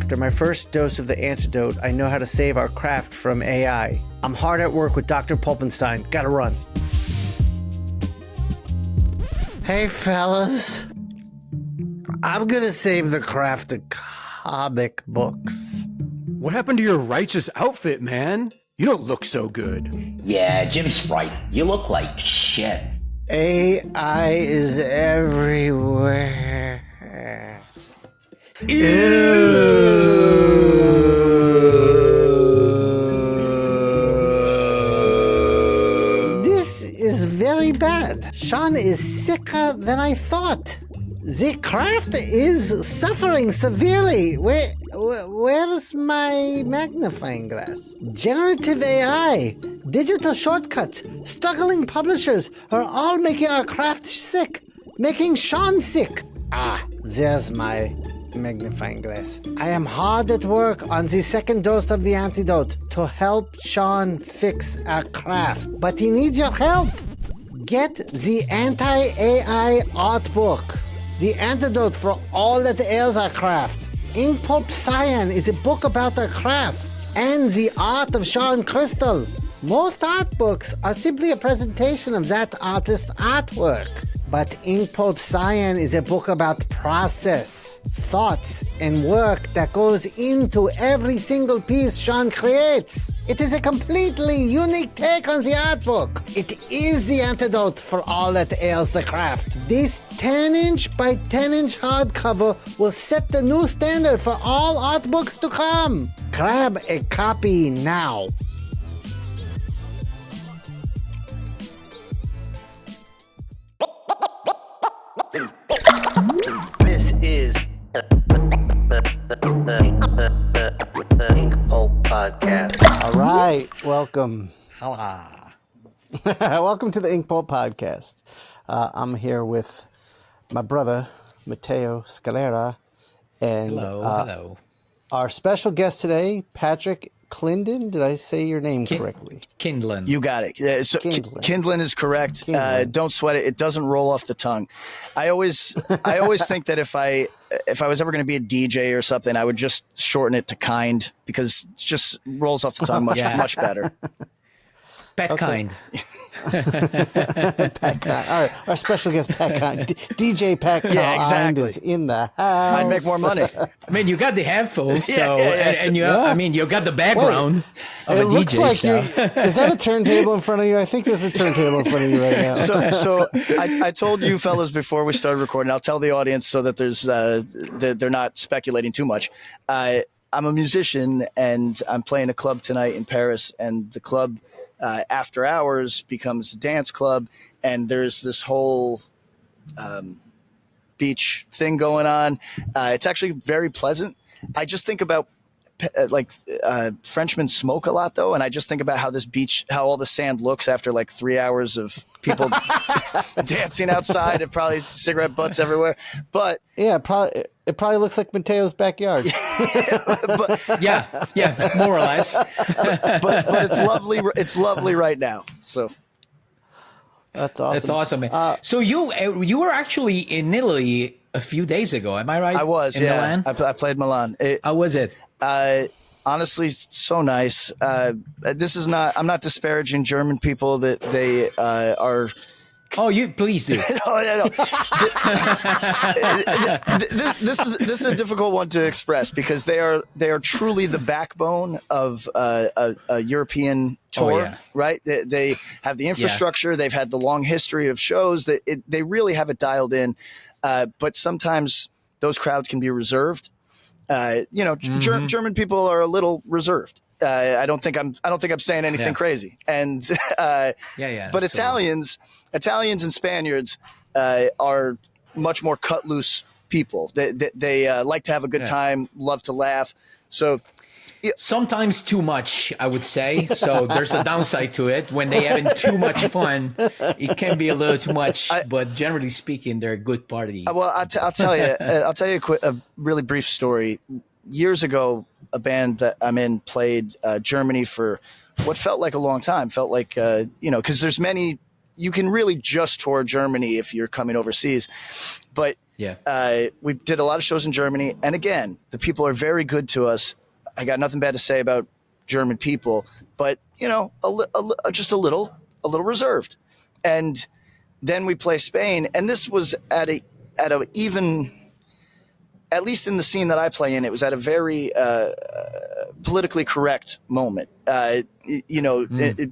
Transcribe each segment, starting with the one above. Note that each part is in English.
After my first dose of the antidote, I know how to save our craft from AI. I'm hard at work with Dr. Pulpenstein. Gotta run. Hey, fellas. I'm gonna save the craft of comic books. What happened to your righteous outfit, man? You don't look so good. Yeah, Jim's right. You look like shit. AI is everywhere. This is very bad. Shawn is sicker than I thought. The craft is suffering severely. Where's my magnifying glass? Generative AI, digital shortcuts, struggling publishers are all making our craft sick, making Shawn sick. There's my magnifying glass. I am hard at work on the second dose of the antidote to help Shawn fix our craft, but he needs your help. Get the anti-AI art book. The antidote for all that ails our craft. Inkpulp Cyan is a book about our craft and the art of Shawn Crystal. Most art books are simply a presentation of that artist's artwork. But Inkpulp Cyan is a book about process, thoughts, and work that goes into every single piece Shawn creates. It is a completely unique take on the art book. It is the antidote for all that ails the craft. This 10-inch by 10-inch hardcover will set the new standard for all art books to come. Grab a copy now. This is the Inkpulp podcast. All right, welcome. Welcome to the Inkpulp podcast. I'm here with my brother, Matteo Scalera, and hello. Our special guest today, Patrick Kindlon. Did I say your name correctly? Kindlon. You got it. So Kindlon is correct. Don't sweat it. It doesn't roll off the tongue. I always think that if I was ever going to be a DJ or something, I would just shorten it to Kind, because it just rolls off the tongue much better. Pat Kind. Pat Kind. All right, our special guest, Pat Kind. DJ Pat Kind is in the house. I'd make more money. I mean, you got the headphones, and you got the background of it a looks DJ. Like is that a turntable in front of you? I think there's a turntable in front of you right now. So I told you fellas before we started recording, I'll tell the audience so that there's they're not speculating too much. I'm a musician, and I'm playing a club tonight in Paris, and the club after hours becomes a dance club, and there's this whole beach thing going on. It's actually very pleasant. I just think about Frenchmen smoke a lot, though, and I just think about how this beach, how all the sand looks after like 3 hours of people dancing outside, and probably cigarette butts everywhere. But yeah, it probably looks like Matteo's backyard. yeah, more or less. but it's lovely. It's lovely right now. So that's awesome. That's awesome, man. So you were actually in Italy a few days ago. Am I right? I was. In Milan? I played Milan. How was it? Honestly, so nice. This is not. I'm not disparaging German people. That they are. Oh, you please do. No. This is a difficult one to express, because they are truly the backbone of a European tour, right? They have the infrastructure. Yeah. They've had the long history of shows. They really have it dialed in. But sometimes those crowds can be reserved. German people are a little reserved. I don't think I'm saying anything crazy. And but Italians and Spaniards are much more cut loose people. They like to have a good time, love to laugh. So sometimes too much, I would say. So there's a downside to it. When they having too much fun, it can be a little too much. But generally speaking, they're a good party. Well, I'll tell you. I'll tell you a really brief story. Years ago, a band that I'm in played Germany for what felt like a long time. Felt like because there's many. You can really just tour Germany if you're coming overseas, but We did a lot of shows in Germany. And again, the people are very good to us. I got nothing bad to say about German people, but, just a little reserved. And then we play Spain. And this was at least in the scene that I play in, it was at a very politically correct moment.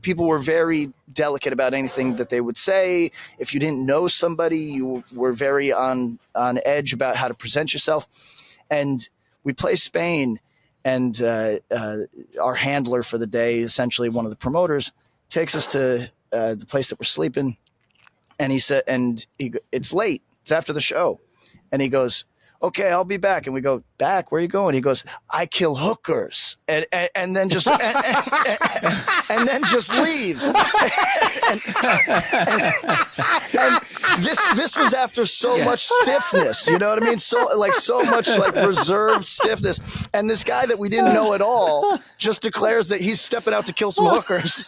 People were very delicate about anything that they would say. If you didn't know somebody, you were very on edge about how to present yourself. And we play Spain, and our handler for the day, essentially one of the promoters, takes us to the place that we're sleeping. And he said, it's late. It's after the show. And he goes, okay, I'll be back. And we go, back? Where are you going? He goes, I kill hookers. And then just and then just leaves. and this was after so much stiffness, you know what I mean? So much reserved stiffness. And this guy that we didn't know at all just declares that he's stepping out to kill some hookers.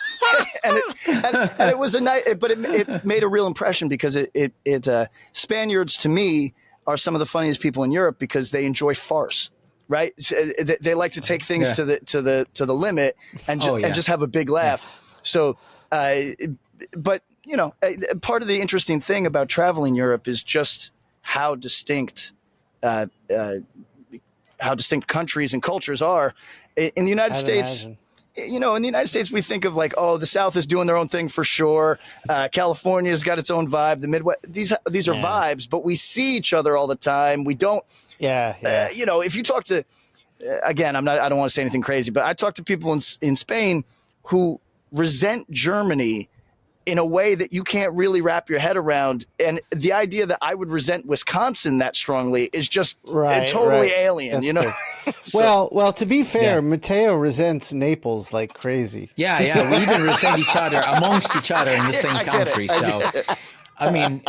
and it was a night, but it made a real impression because it Spaniards to me are some of the funniest people in Europe because they enjoy farce, right? They like to take things to the limit and just have a big laugh. Yeah. So, but part of the interesting thing about traveling Europe is just how distinct countries and cultures are. In the United States. Imagine. In the United States, we think of the South is doing their own thing for sure. California's got its own vibe. The Midwest, these are vibes, but we see each other all the time. We don't. Yeah. If you talk to, again, I don't want to say anything crazy, but I talk to people in Spain who resent Germany in a way that you can't really wrap your head around. And the idea that I would resent Wisconsin that strongly is just totally alien, That's Well, to be fair, Matteo resents Naples like crazy. Yeah. We even resent each other amongst each other in the same country. I mean,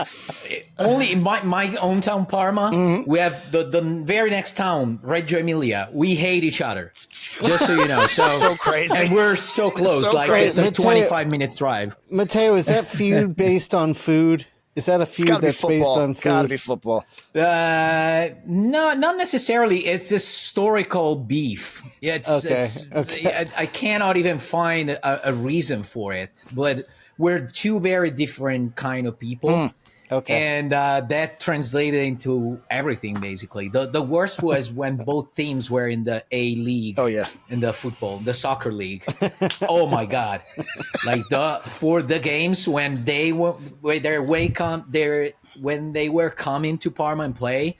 only in my hometown, Parma, we have the very next town, Reggio Emilia. We hate each other, just so you know. So crazy. And we're so close. It's a 25 minutes drive. Matteo, is that feud based on food? Is that a feud that's based on food? Gotta be football. No, not necessarily. It's historical beef. I cannot even find a reason for it, but we're two very different kind of people. And that translated into everything, basically. The worst was when both teams were in the A League. Oh, yeah. In the soccer league. Oh, my God. For the games when they were coming to Parma and play,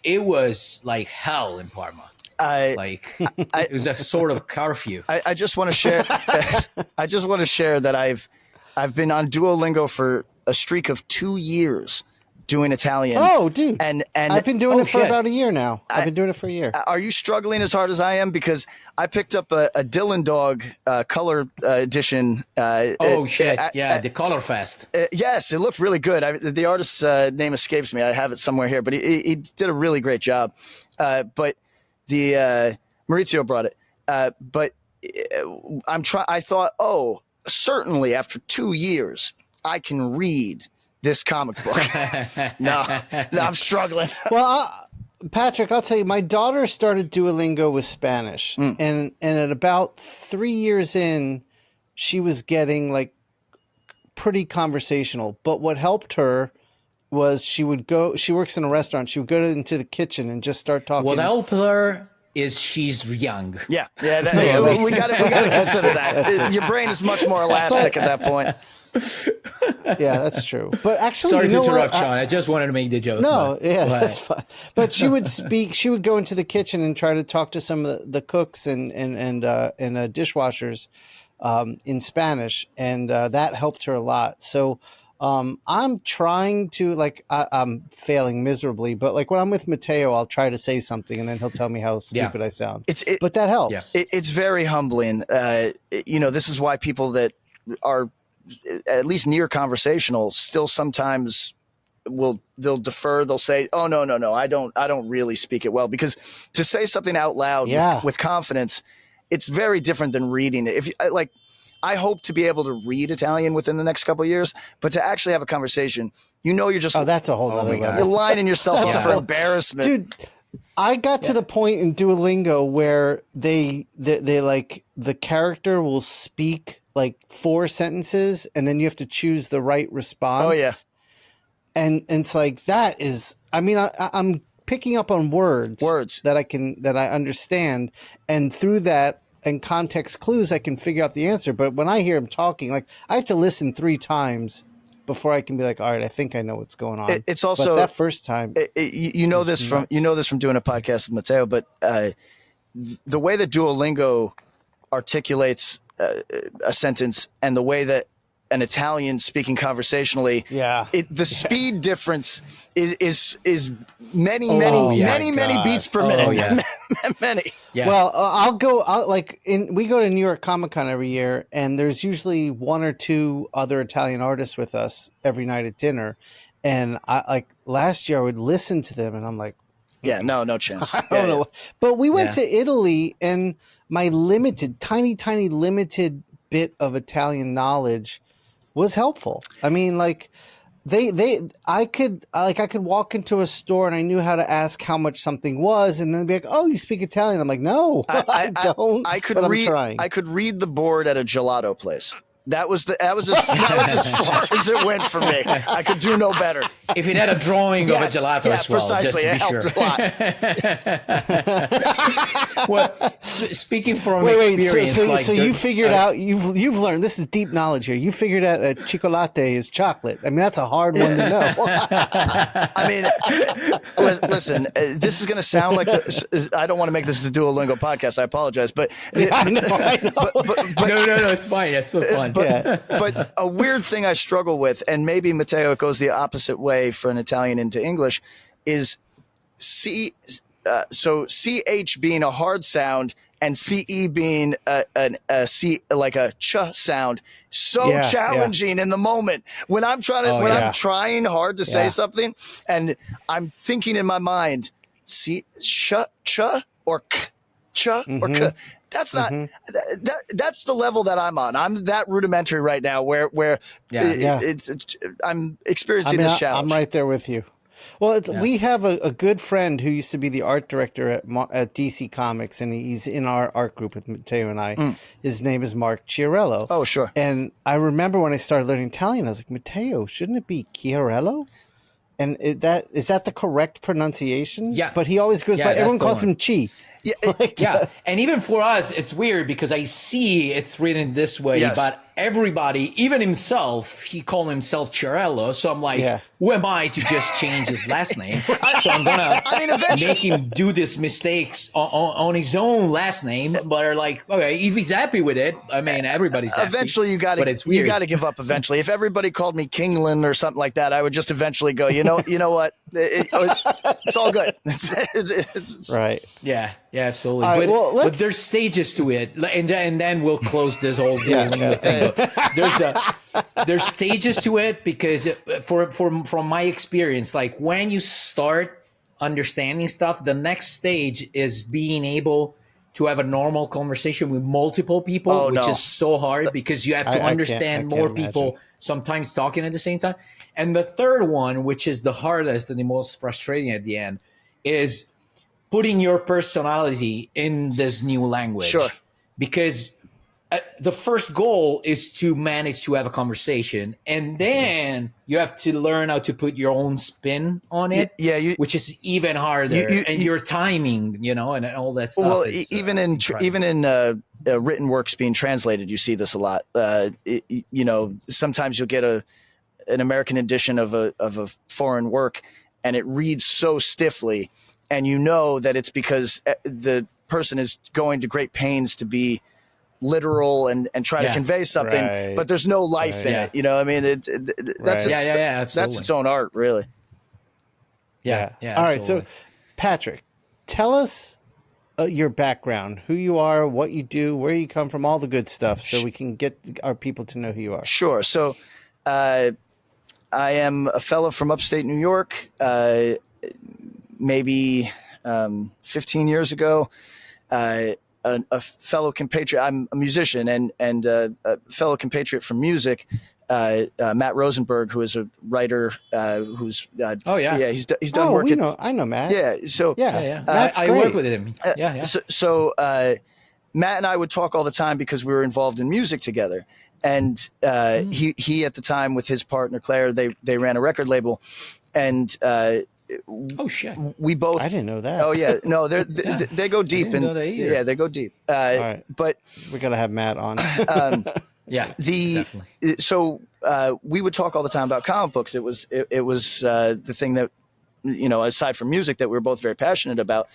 it was like hell in Parma. It was a sort of curfew. I just want to share. I just want to share that I've been on Duolingo for a streak of 2 years doing Italian. Oh, dude. And I've been doing it for about a year now. I've been doing it for a year. Are you struggling as hard as I am? Because I picked up a Dylan Dog color edition. The Color Fest. Yes, it looked really good. The artist's name escapes me. I have it somewhere here, but he did a really great job. But the Maurizio brought it. But I thought, certainly after 2 years, I can read this comic book. No, I'm struggling. Well, Patrick, I'll tell you, my daughter started Duolingo with Spanish, and at about 3 years in, she was getting pretty conversational. But what helped her was she works in a restaurant. She would go into the kitchen and just start talking. What helped her is she's young. We got to consider that. Your brain is much more elastic at that point. Yeah, that's true. But actually, sorry to interrupt, Shawn. I just wanted to make the joke. No, that's fine. But she would speak. She would go into the kitchen and try to talk to some of the cooks and dishwashers in Spanish, and that helped her a lot. So I'm trying to I'm failing miserably, but when I'm with Matteo, I'll try to say something, and then he'll tell me how stupid I sound. But that helps. Yeah. It's very humbling. This is why people that are at least near conversational still sometimes they'll defer. They'll say, "Oh no, I don't really speak it well," because to say something out loud with confidence, it's very different than reading it. If you, I hope to be able to read Italian within the next couple of years, but to actually have a conversation, you're just that's a whole other level. You're lining yourself up for embarrassment, dude. I got to the point in Duolingo where they like the character will speak like 4 sentences, and then you have to choose the right response. Oh yeah, and it's like that is. I mean, I'm picking up on words that I understand, and through that and context clues, I can figure out the answer. But when I hear him talking, like I have to listen 3 times before I can be like, all right, I think I know what's going on. It's also but that first time, you know this from doing a podcast with Matteo, but the way that Duolingo articulates a sentence and the way that an Italian speaking conversationally, the speed difference is many beats per minute. Oh, yeah. Many. Yeah. Well, we go to New York Comic Con every year, and there's usually 1 or 2 other Italian artists with us every night at dinner. And last year I would listen to them and I'm like, no chance. I don't know. But we went to Italy, and my tiny limited bit of Italian knowledge was helpful. I mean, like I could walk into a store and I knew how to ask how much something was, and then be like, "Oh, you speak Italian?" I'm like, "No, I don't." I could read the board at a gelato place. That was as far as it went for me. I could do no better. If it had a drawing of a gelato as well, precisely. just to be It helped a lot. Well, speaking from experience, so you figured out you've learned, this is deep knowledge here. You figured out that chocolate is chocolate. I mean, that's a hard one to know. I mean, listen, this is going to sound like I don't want to make this the Duolingo podcast. I apologize, but I know. But no, it's fine. It's so fun. But a weird thing I struggle with, and maybe Matteo, it goes the opposite way for an Italian into English, is so CH being a hard sound and CE being a C, like a ch sound. So challenging in the moment when I'm trying to I'm trying hard to say something and I'm thinking in my mind, ch or k, ch or k. That's not that's the level that I'm on. I'm that rudimentary right now where I'm experiencing this challenge. I'm right there with you. Well, we have a good friend who used to be the art director at DC Comics, and he's in our art group with Matteo and I. His name is Mark Chiarello. Oh, sure. And I remember when I started learning Italian, I was like, Matteo, shouldn't it be Chiarello? And is that the correct pronunciation? Yeah. But he always goes by, everyone calls him Chi. Yeah, and even for us, it's weird because I see it's written this way, but everybody, even himself, he called himself Chiarello. So I'm like, who am I to just change his last name? So I'm gonna make him do this mistakes on his own last name. But are like, okay, if he's happy with it, I mean, everybody's happy. Eventually, you got to give up. Eventually, if everybody called me Kindlon or something like that, I would just eventually go. You know what? It's all good. It's right. Yeah, absolutely. Right, but there's stages to it, and then we'll close this whole Duolingo thing. But there's stages to it because from my experience, like when you start understanding stuff, the next stage is being able to have a normal conversation with multiple people, which is so hard because you have to understand more people sometimes talking at the same time. And the third one, which is the hardest and the most frustrating at the end, is putting your personality in this new language. Sure. Because the first goal is to manage to have a conversation, and then you have to learn how to put your own spin on it, which is even harder. And your timing, and all that stuff. Well, even in written works being translated, you see this a lot. Sometimes you'll get an American edition of a foreign work, and it reads so stiffly, and you know that it's because the person is going to great pains to be literal and try to convey something, but there's no life in it. I mean, that's absolutely. That's its own art, really. Yeah. All right, so Patrick, tell us your background, who you are, what you do, where you come from, all the good stuff, so we can get our people to know who you are. Sure. So, I am a fellow from upstate New York. Maybe 15 years ago, a fellow compatriot. I'm a musician and a fellow compatriot from music. Matt Rosenberg, who is a writer, who's he's done work. I know Matt. Yeah, so I work with him. So Matt and I would talk all the time because we were involved in music together, and he at the time with his partner Claire, they ran a record label, and oh shit, we both. I didn't know that. Oh yeah, no, they go deep, they go deep. All right. But we gotta have Matt on. So we would talk all the time about comic books. It was the thing that, aside from music, that we were both very passionate about,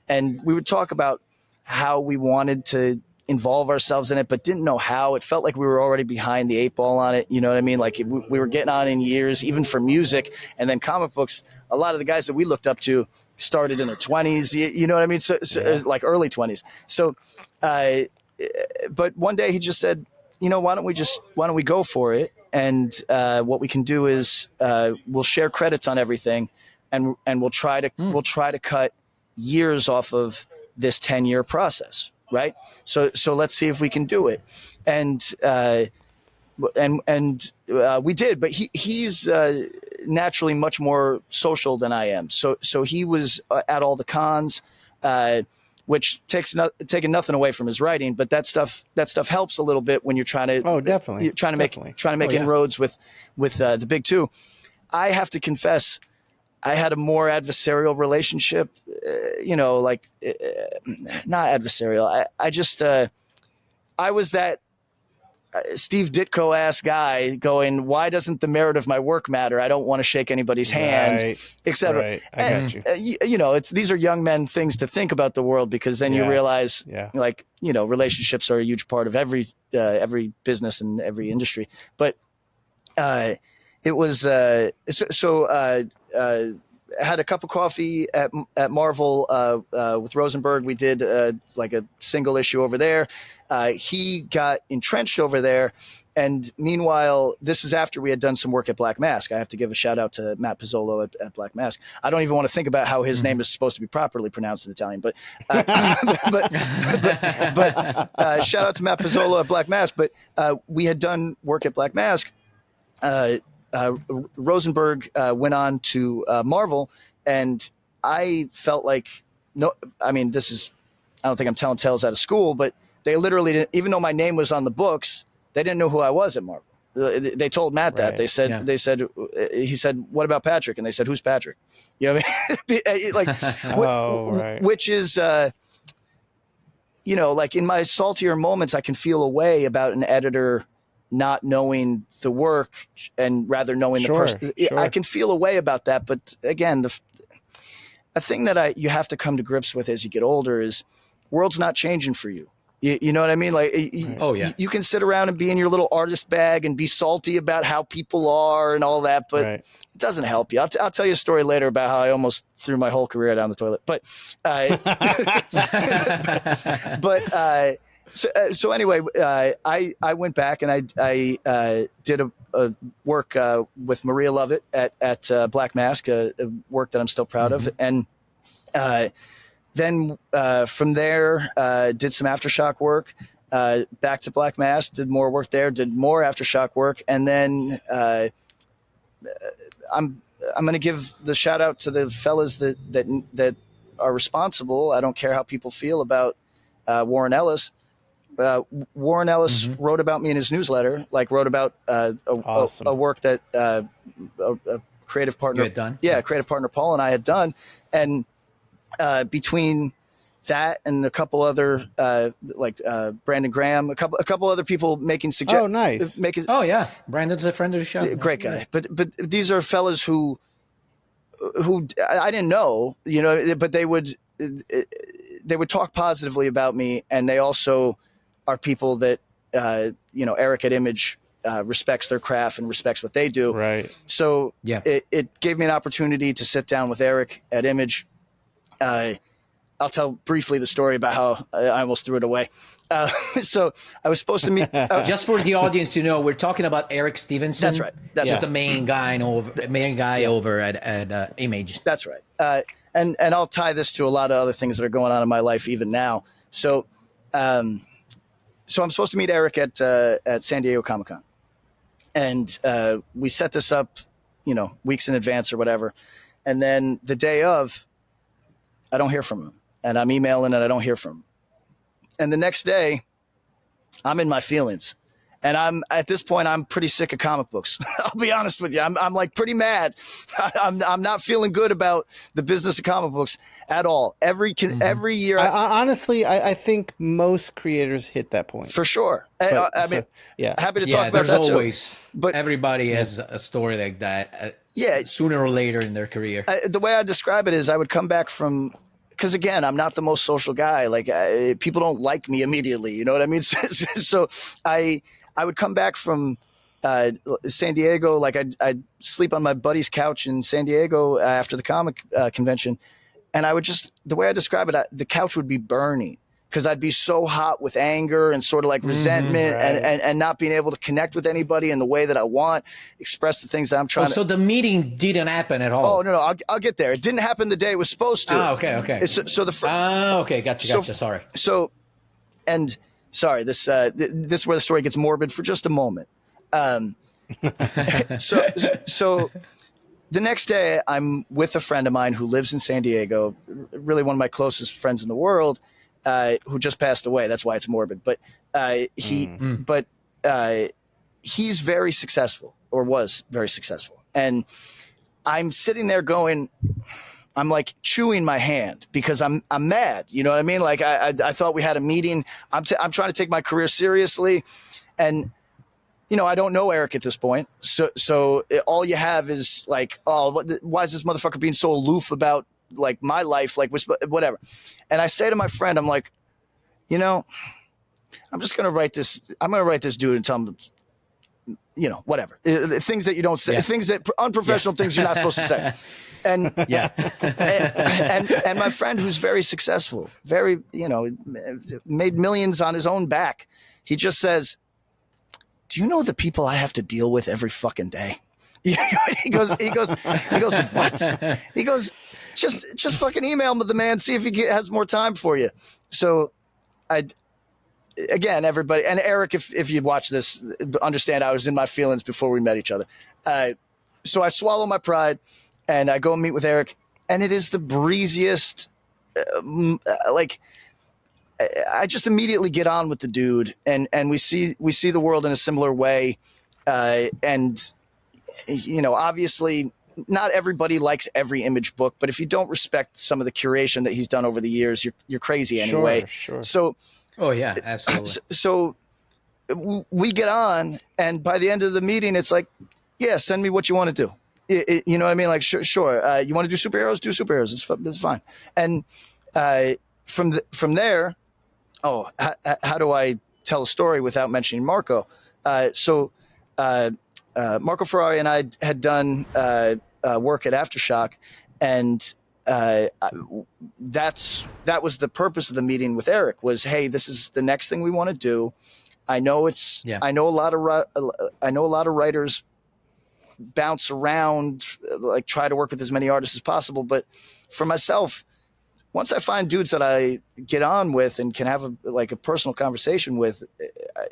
and we would talk about how we wanted to involve ourselves in it, but didn't know how. It felt like we were already behind the 8 ball on it. You know what I mean? Like we were getting on in years, even for music, and then comic books. A lot of the guys that we looked up to started in their 20s. You know what I mean? So like early 20s. So, but one day he just said, why don't we go for it? And what we can do is we'll share credits on everything, and we'll try to cut years off of this 10-year process, right? So let's see if we can do it. And we did, but he's naturally much more social than I am. So he was at all the cons, which taking nothing away from his writing, but that stuff helps a little bit when you're trying to make inroads with the big two. I have to confess, I had a more adversarial relationship, not adversarial. I just I was that Steve Ditko ass guy going, why doesn't the merit of my work matter? I don't want to shake anybody's hand, etc. Right. I got you. These are young men things to think about the world, because then you realize relationships are a huge part of every business and every industry. But it was had a cup of coffee at Marvel with Rosenberg. We did like a single issue over there. He got entrenched over there. And meanwhile, this is after we had done some work at Black Mask. I have to give a shout out to Matt Pizzolo at Black Mask. I don't even want to think about how his name is supposed to be properly pronounced in Italian, but shout out to Matt Pizzolo at Black Mask. But we had done work at Black Mask. Rosenberg went on to Marvel, and I felt like I don't think I'm telling tales out of school, but they literally didn't, even though my name was on the books, they didn't know who I was at Marvel. They told Matt that. He said, what about Patrick? And they said, who's Patrick? You know what I mean? Which is, like in my saltier moments, I can feel a way about an editor not knowing the work and rather knowing the person. Sure. I can feel a way about that. But again, a thing that you have to come to grips with as you get older is world's not changing for you. You know what I mean? Like, you can sit around and be in your little artist bag and be salty about how people are and all that, but it doesn't help you. I'll tell you a story later about how I almost threw my whole career down the toilet. But, so anyway, I went back and I did a work with Maria Lovett at Black Mask, a work that I'm still proud of, and then from there did some Aftershock work. Back to Black Mask, did more work there, did more Aftershock work, and then I'm going to give the shout out to the fellas that are responsible. I don't care how people feel about Warren Ellis. Warren Ellis wrote about me in his newsletter, wrote about a work that a creative partner had done. Yeah, creative partner Paul and I had done, and between that and a couple other Brandon Graham, a couple other people making suggestions. Oh, nice. Brandon's a friend of the show. Great guy, but these are fellas who I didn't know, but they would talk positively about me, and they also are people that Eric at Image respects their craft and respects what they do. Right. So it gave me an opportunity to sit down with Eric at Image. I'll tell briefly the story about how I almost threw it away. So I was supposed to meet. Just for the audience to know, we're talking about Eric Stevenson. That's right. That's just the main guy over at Image. That's right. And I'll tie this to a lot of other things that are going on in my life even now. So So I'm supposed to meet Eric at San Diego Comic-Con. And we set this up, weeks in advance or whatever. And then the day of, I don't hear from him. And I'm emailing and I don't hear from him. And the next day, I'm in my feelings. And at this point, I'm pretty sick of comic books. I'll be honest with you. I'm like pretty mad. I'm not feeling good about the business of comic books at all. Every year. Honestly, I think most creators hit that point. For sure. Happy to talk about that there's too. Always, but everybody has a story like that. Sooner or later in their career. The way I describe it is I would come back from, because again, I'm not the most social guy. Like people don't like me immediately. You know what I mean? So I would come back from San Diego. Like I'd sleep on my buddy's couch in San Diego after the comic convention. And I would the way I describe it, the couch would be burning because I'd be so hot with anger and sort of like resentment and not being able to connect with anybody in the way that I want, express the things that I'm trying to. So the meeting didn't happen at all? Oh, no, I'll get there. It didn't happen the day it was supposed to. Oh, okay. Okay, Gotcha. Sorry. Sorry, this is where the story gets morbid for just a moment. So the next day, I'm with a friend of mine who lives in San Diego, really one of my closest friends in the world, who just passed away. That's why it's morbid. But he's very successful, or was very successful, and I'm sitting there going, I'm like chewing my hand because I'm mad. You know what I mean? Like I thought we had a meeting. I'm trying to take my career seriously, and I don't know Eric at this point. So all you have is like, why is this motherfucker being so aloof about like my life? Like whatever. And I say to my friend, I'm like, I'm just gonna write this. I'm gonna write this dude and tell him, whatever. Things that you don't say, things that unprofessional things you're not supposed to say. And and my friend who's very successful, very, made millions on his own back. He just says, do you know the people I have to deal with every fucking day? He goes, what? He goes, just fucking email the man, see if he has more time for you. So again, everybody, and Eric, if you watch this, understand I was in my feelings before we met each other. So I swallow my pride and I go and meet with Eric, and it is the breeziest, I just immediately get on with the dude, and we see the world in a similar way. And obviously not everybody likes every Image book, but if you don't respect some of the curation that he's done over the years, you're crazy anyway. Sure. So, oh yeah, absolutely. So we get on, and by the end of the meeting, it's like, yeah, send me what you want to do. You know what I mean? Like, sure. You want to do superheroes? Do superheroes. It's fine. And from there, how do I tell a story without mentioning Marco? So Marco Ferrari and I had done work at Aftershock, and that was the purpose of the meeting with Eric. Was, hey, this is the next thing we want to do. I know I know a lot of writers bounce around, like try to work with as many artists as possible. But for myself, once I find dudes that I get on with and can have a personal conversation with,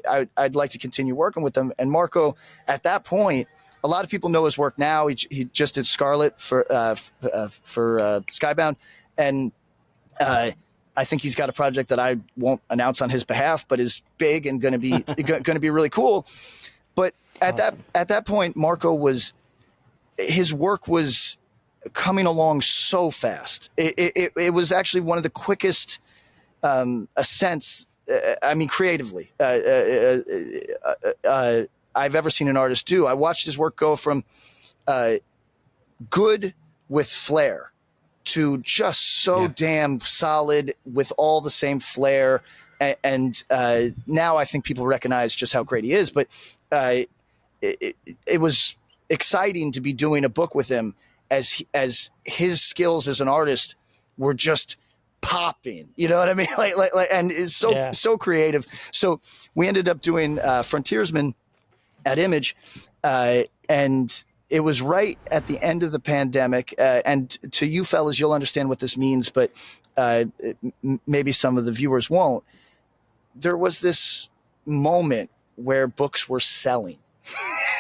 I'd like to continue working with them. And Marco, at that point, a lot of people know his work now. He just did Scarlet for Skybound, and I think he's got a project that I won't announce on his behalf, but is big and going to be really cool. But at that point, his work was coming along so fast. It was actually one of the quickest ascents. Creatively, I've ever seen an artist do. I watched his work go from good with flair to just so damn solid with all the same flair. And now I think people recognize just how great he is. But it was exciting to be doing a book with him as his skills as an artist were just popping, you know what I mean? Like, and it's so creative. So we ended up doing Frontiersman at Image, and it was right at the end of the pandemic. And to you fellas, you'll understand what this means, but maybe some of the viewers won't. there was this moment where books were selling.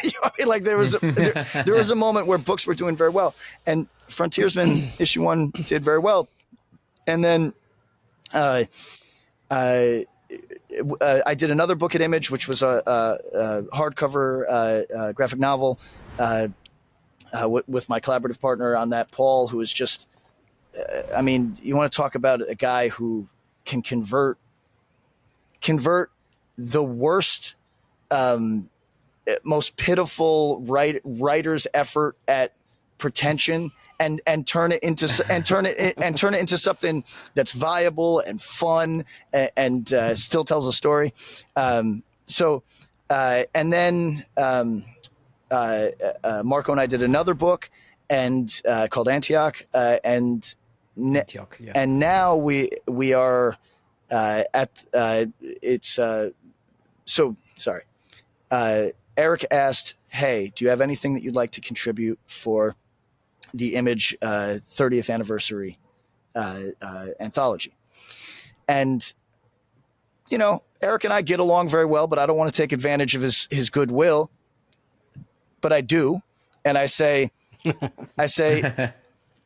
You know what I mean? Like there was a moment where books were doing very well, and Frontiersman issue 1 did very well, and then I did another book at Image, which was a hardcover graphic novel with my collaborative partner on that, Paul, who is just, I mean, you want to talk about a guy who can convert the worst, most pitiful writer's effort at pretension and turn it into something that's viable and fun and still tells a story. And then Marco and I did another book and called Antioch, and Antioch, yeah. And now we are at it's so sorry. Eric asked, "Hey, do you have anything that you'd like to contribute for the Image 30th anniversary anthology?" And you know, Eric and I get along very well, but I don't want to take advantage of his goodwill. But I do, and I say,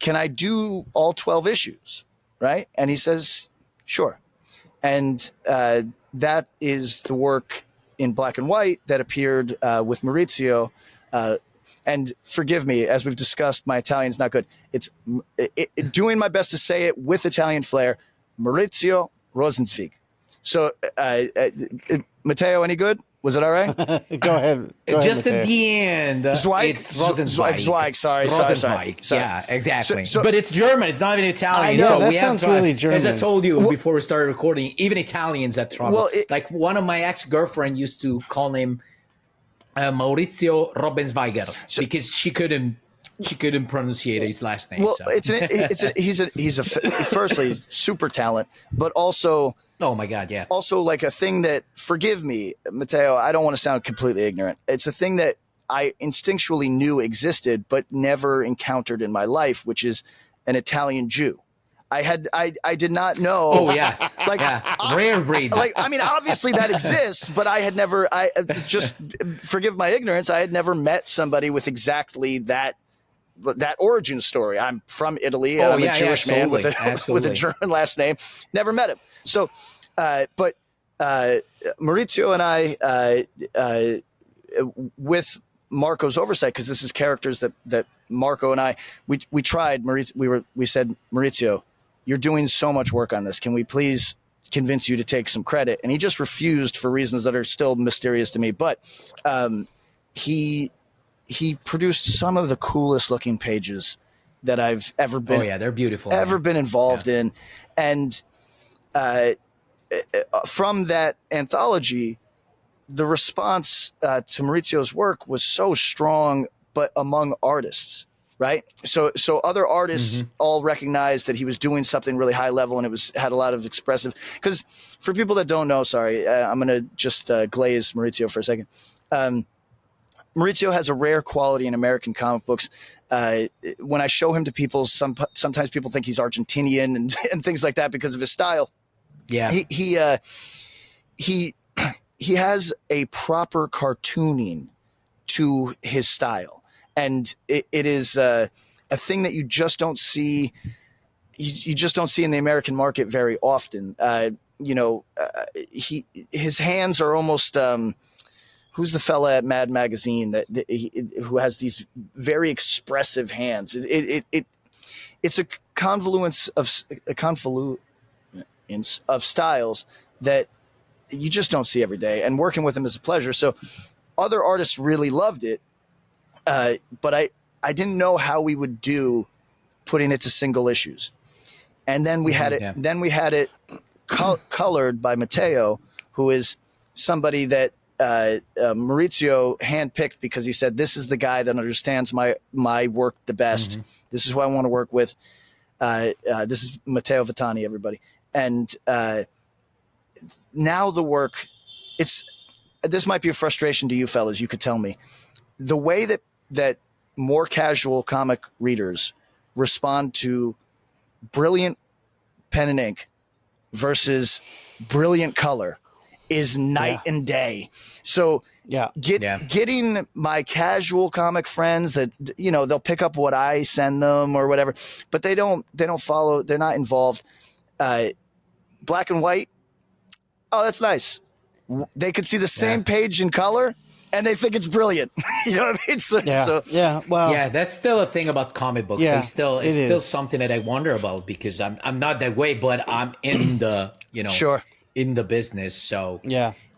"Can I do all 12 issues?" Right? And he says, "Sure." And that is the work in black and white that appeared with Maurizio. And forgive me, as we've discussed, my Italian's not good. It's doing my best to say it with Italian flair. Maurizio Rosenzweig. So, Matteo, any good? Was it all right? Go ahead. Just at the end, Zweig? it's Rosenzweig. Zweig, sorry. Yeah, exactly. But it's German. It's not even Italian. I know, so that we sounds have, really German. As I told you before we started recording, even Italians have trouble. Well, like one of my ex-girlfriend used to call him Maurizio Robenzweiger because she couldn't pronounce his last name. Well, so. firstly, he's super talent, but also, oh my God, yeah. Also, like a thing that, forgive me, Matteo, I don't want to sound completely ignorant. It's a thing that I instinctually knew existed, but never encountered in my life, which is an Italian Jew. I did not know. Oh yeah, like rare breed. Like, I mean, obviously that exists, but I had never. Just forgive my ignorance. I had never met somebody with exactly that origin story. I'm from Italy. And I'm a Jewish man with a German last name. Never met him. So, but Maurizio and I, with Marco's oversight, because this is characters that Marco and I we tried. We said, Maurizio, you're doing so much work on this. Can we please convince you to take some credit? And he just refused for reasons that are still mysterious to me. But he produced some of the coolest looking pages that I've ever been. Oh yeah, they're beautiful. Been involved in, and from that anthology, the response to Maurizio's work was so strong, but among artists. Right. So other artists all recognized that he was doing something really high level, and had a lot of expressive, because for people that don't know, sorry, I'm going to just glaze Maurizio for a second. Maurizio has a rare quality in American comic books. When I show him to people, sometimes people think he's Argentinian and things like that because of his style. Yeah. He has a proper cartooning to his style. And it is a thing that you just don't see. You just don't see in the American market very often. His hands are almost. Who's the fella at Mad Magazine who has these very expressive hands? It's a confluence of styles that you just don't see every day. And working with him is a pleasure. So other artists really loved it. But I didn't know how we would do putting it to single issues. And then we had it. Yeah. Then we had it colored by Matteo, who is somebody that Maurizio handpicked because he said, "This is the guy that understands my work the best. This is who I want to work with." This is Matteo Vittani, everybody. And now the work, this might be a frustration to you fellas. You could tell me the way that more casual comic readers respond to brilliant pen and ink versus brilliant color is night and day. So getting my casual comic friends that, you know, they'll pick up what I send them or whatever, but they don't follow. They're not involved. Black and white. Oh, that's nice. They could see the same page in color and they think it's brilliant. You know what I mean? Well, that's still a thing about comic books. It's still something that I wonder about, because I'm not that way, but I'm in the, you know, in the business. So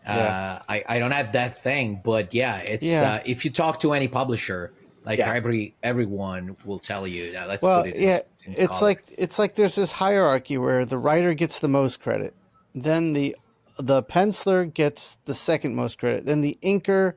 I don't have that thing, but it's if you talk to any publisher, like everyone will tell you, let's put it in color. It's like there's this hierarchy where the writer gets the most credit, then the penciler gets the second most credit, then the inker,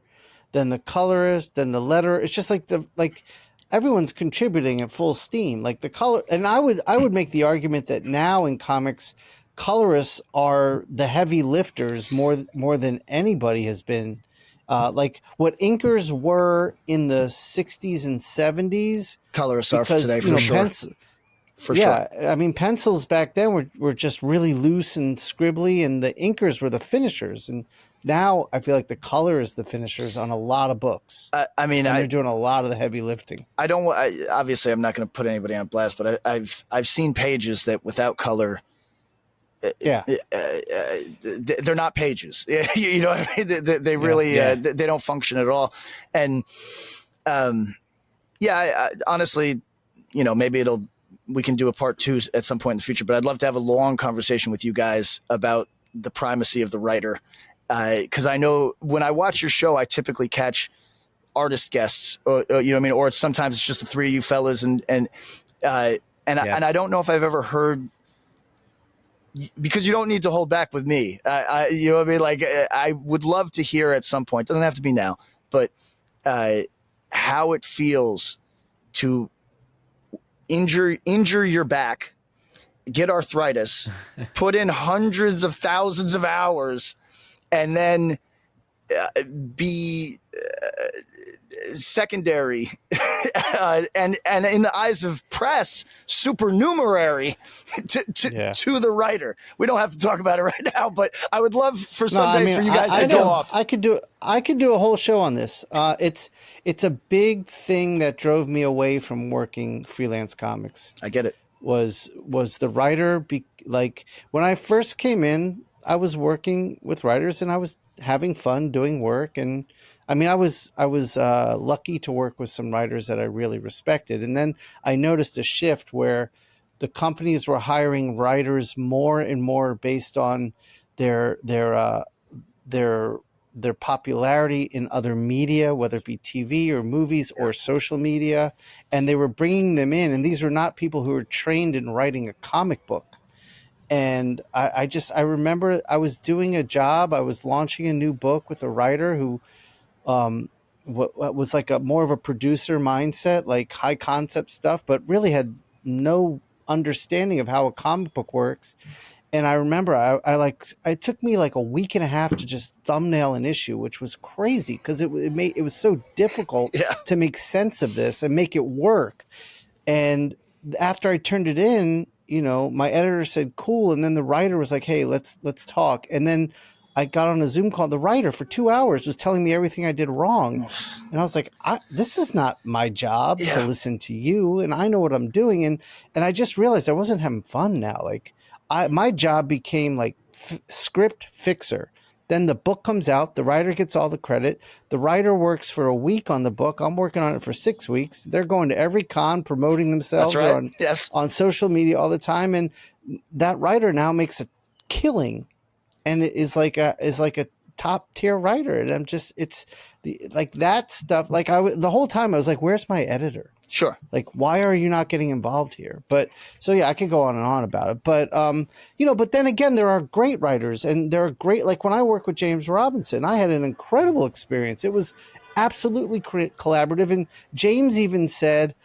then the colorist, then the letterer. It's just like everyone's contributing at full steam. Like the color, and I would make the argument that now in comics, colorists are the heavy lifters more than anybody has been. Like what inkers were in the 60s and 70s, colorists are today for sure. Sure. I mean, pencils back then were just really loose and scribbly, and the inkers were the finishers. And now I feel like the color is the finishers on a lot of books. They're doing a lot of the heavy lifting. Obviously, I'm not going to put anybody on blast, but I've seen pages that without color, they're not pages. You know what I mean? They really they don't function at all. And honestly, you know, maybe we can do a part 2 at some point in the future, but I'd love to have a long conversation with you guys about the primacy of the writer. Because I know when I watch your show, I typically catch artist guests, you know what I mean? Or sometimes it's just the three of you fellas. And I don't know if I've ever heard, because you don't need to hold back with me. You know what I mean? Like, I would love to hear at some point, doesn't have to be now, but how it feels to injure your back, get arthritis, put in hundreds of thousands of hours, and then be secondary and in the eyes of press, supernumerary to the writer. We don't have to talk about it right now, but I would love for someday for you guys to go off. I could do a whole show on this. It's a big thing that drove me away from working freelance comics. I get it. Was the writer like when I first came in, I was working with writers and I was having fun doing work, and I mean, I was lucky to work with some writers that I really respected. And then I noticed a shift where the companies were hiring writers more and more based on their popularity in other media, whether it be TV or movies or social media. And they were bringing them in. And these were not people who were trained in writing a comic book. And I remember I was doing a job. I was launching a new book with a writer who what was like a more of a producer mindset, like high concept stuff, but really had no understanding of how a comic book works. And I remember it took me like a week and a half to just thumbnail an issue, which was crazy because it was so difficult to make sense of this and make it work. And after I turned it in, you know, my editor said, cool. And then the writer was like, hey, let's talk. And then I got on a Zoom call. The writer for 2 hours was telling me everything I did wrong. And I was like, this is not my job to listen to you. And I know what I'm doing. And I just realized I wasn't having fun now. Like my job became like script fixer. Then the book comes out. The writer gets all the credit. The writer works for a week on the book. I'm working on it for 6 weeks. They're going to every con, promoting themselves on social media all the time. And that writer now makes a killing and is like a top tier writer. And I'm just, like that stuff. Like the whole time I was like, where's my editor? Sure. Like, why are you not getting involved here? But so, I could go on and on about it. But, but then again, there are great writers and there are great, like when I work with James Robinson, I had an incredible experience. It was absolutely collaborative. And James even said,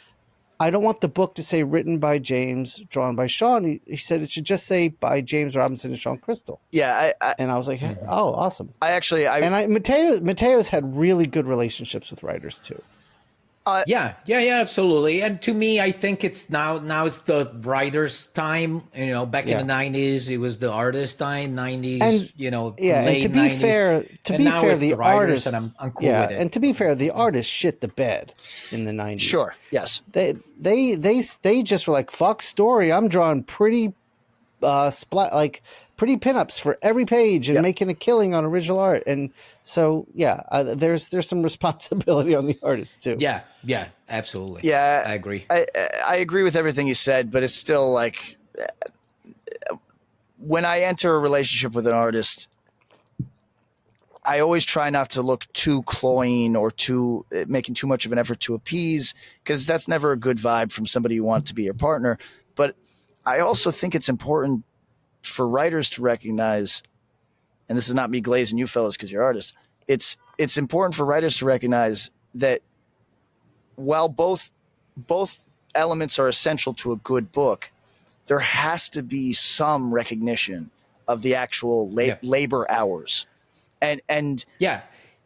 I don't want the book to say written by James, drawn by Shawn. He said it should just say by James Robinson and Shawn Crystal. Yeah. And I was like, oh, awesome. Matteo's Matteo's had really good relationships with writers too. Yeah, absolutely. And to me, I think it's now it's the writer's time. Back in the 90s, it was the artist's time. 90s, And late and to be 90s. fair, Now it's the the writers, artists, and I'm cool with it. and to be fair, the artists shit the bed in the 90s. Sure. Yes. They just were like, fuck story. I'm drawing pretty pretty pinups for every page and making a killing on original art. And so there's some responsibility on the artist too. Yeah, absolutely. Yeah, I agree. I agree with everything you said, but it's still like when I enter a relationship with an artist, I always try not to look too cloying or making too much of an effort to appease, because that's never a good vibe from somebody you want to be your partner. But I also think it's important for writers to recognize, and this is not me glazing you fellas because you're artists, it's important for writers to recognize that while both elements are essential to a good book, there has to be some recognition of the actual labor hours. And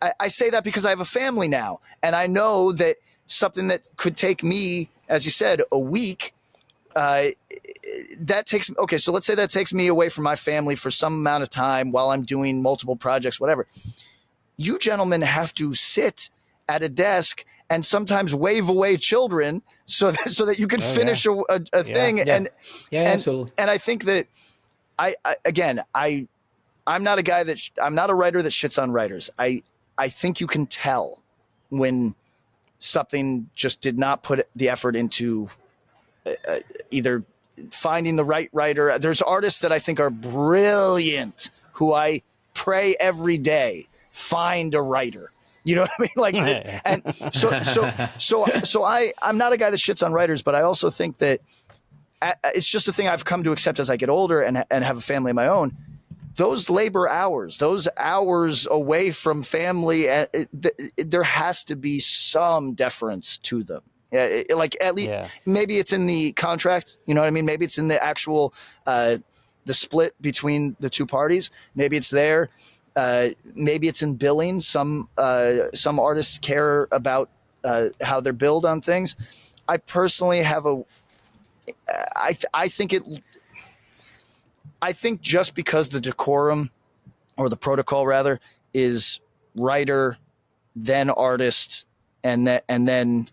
I say that because I have a family now, and I know that something that could take me, as you said, a week, so let's say that takes me away from my family for some amount of time while I'm doing multiple projects, whatever. You gentlemen have to sit at a desk and sometimes wave away children so that you can finish a thing. And absolutely. And I think that I'm not a guy I'm not a writer that shits on writers. I think you can tell when something just did not put the effort into either finding the right writer. There's artists that I think are brilliant who I pray every day find a writer. You know what I mean? Like, and so I'm not a guy that shits on writers, but I also think that it's just a thing I've come to accept as I get older and have a family of my own. Those labor hours, those hours away from family, there has to be some deference to them. At least maybe it's in the contract. You know what I mean? Maybe it's in the actual the split between the two parties. Maybe it's there. Maybe it's in billing. Some artists care about how they're billed on things. I personally have I think just because the decorum or the protocol rather is writer, then artist, and then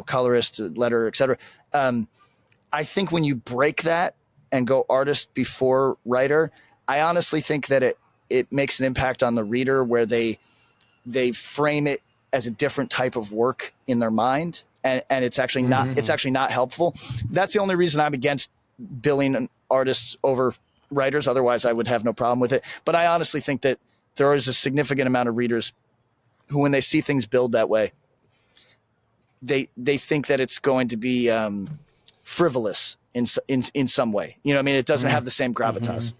colorist, letter, etc. I think when you break that and go artist before writer, I honestly think that it makes an impact on the reader where they frame it as a different type of work in their mind, and it's actually not helpful. That's the only reason I'm against billing artists over writers. Otherwise, I would have no problem with it. But I honestly think that there is a significant amount of readers who, when they see things billed that way, they think that it's going to be frivolous in some way. You know what I mean? It doesn't have the same gravitas.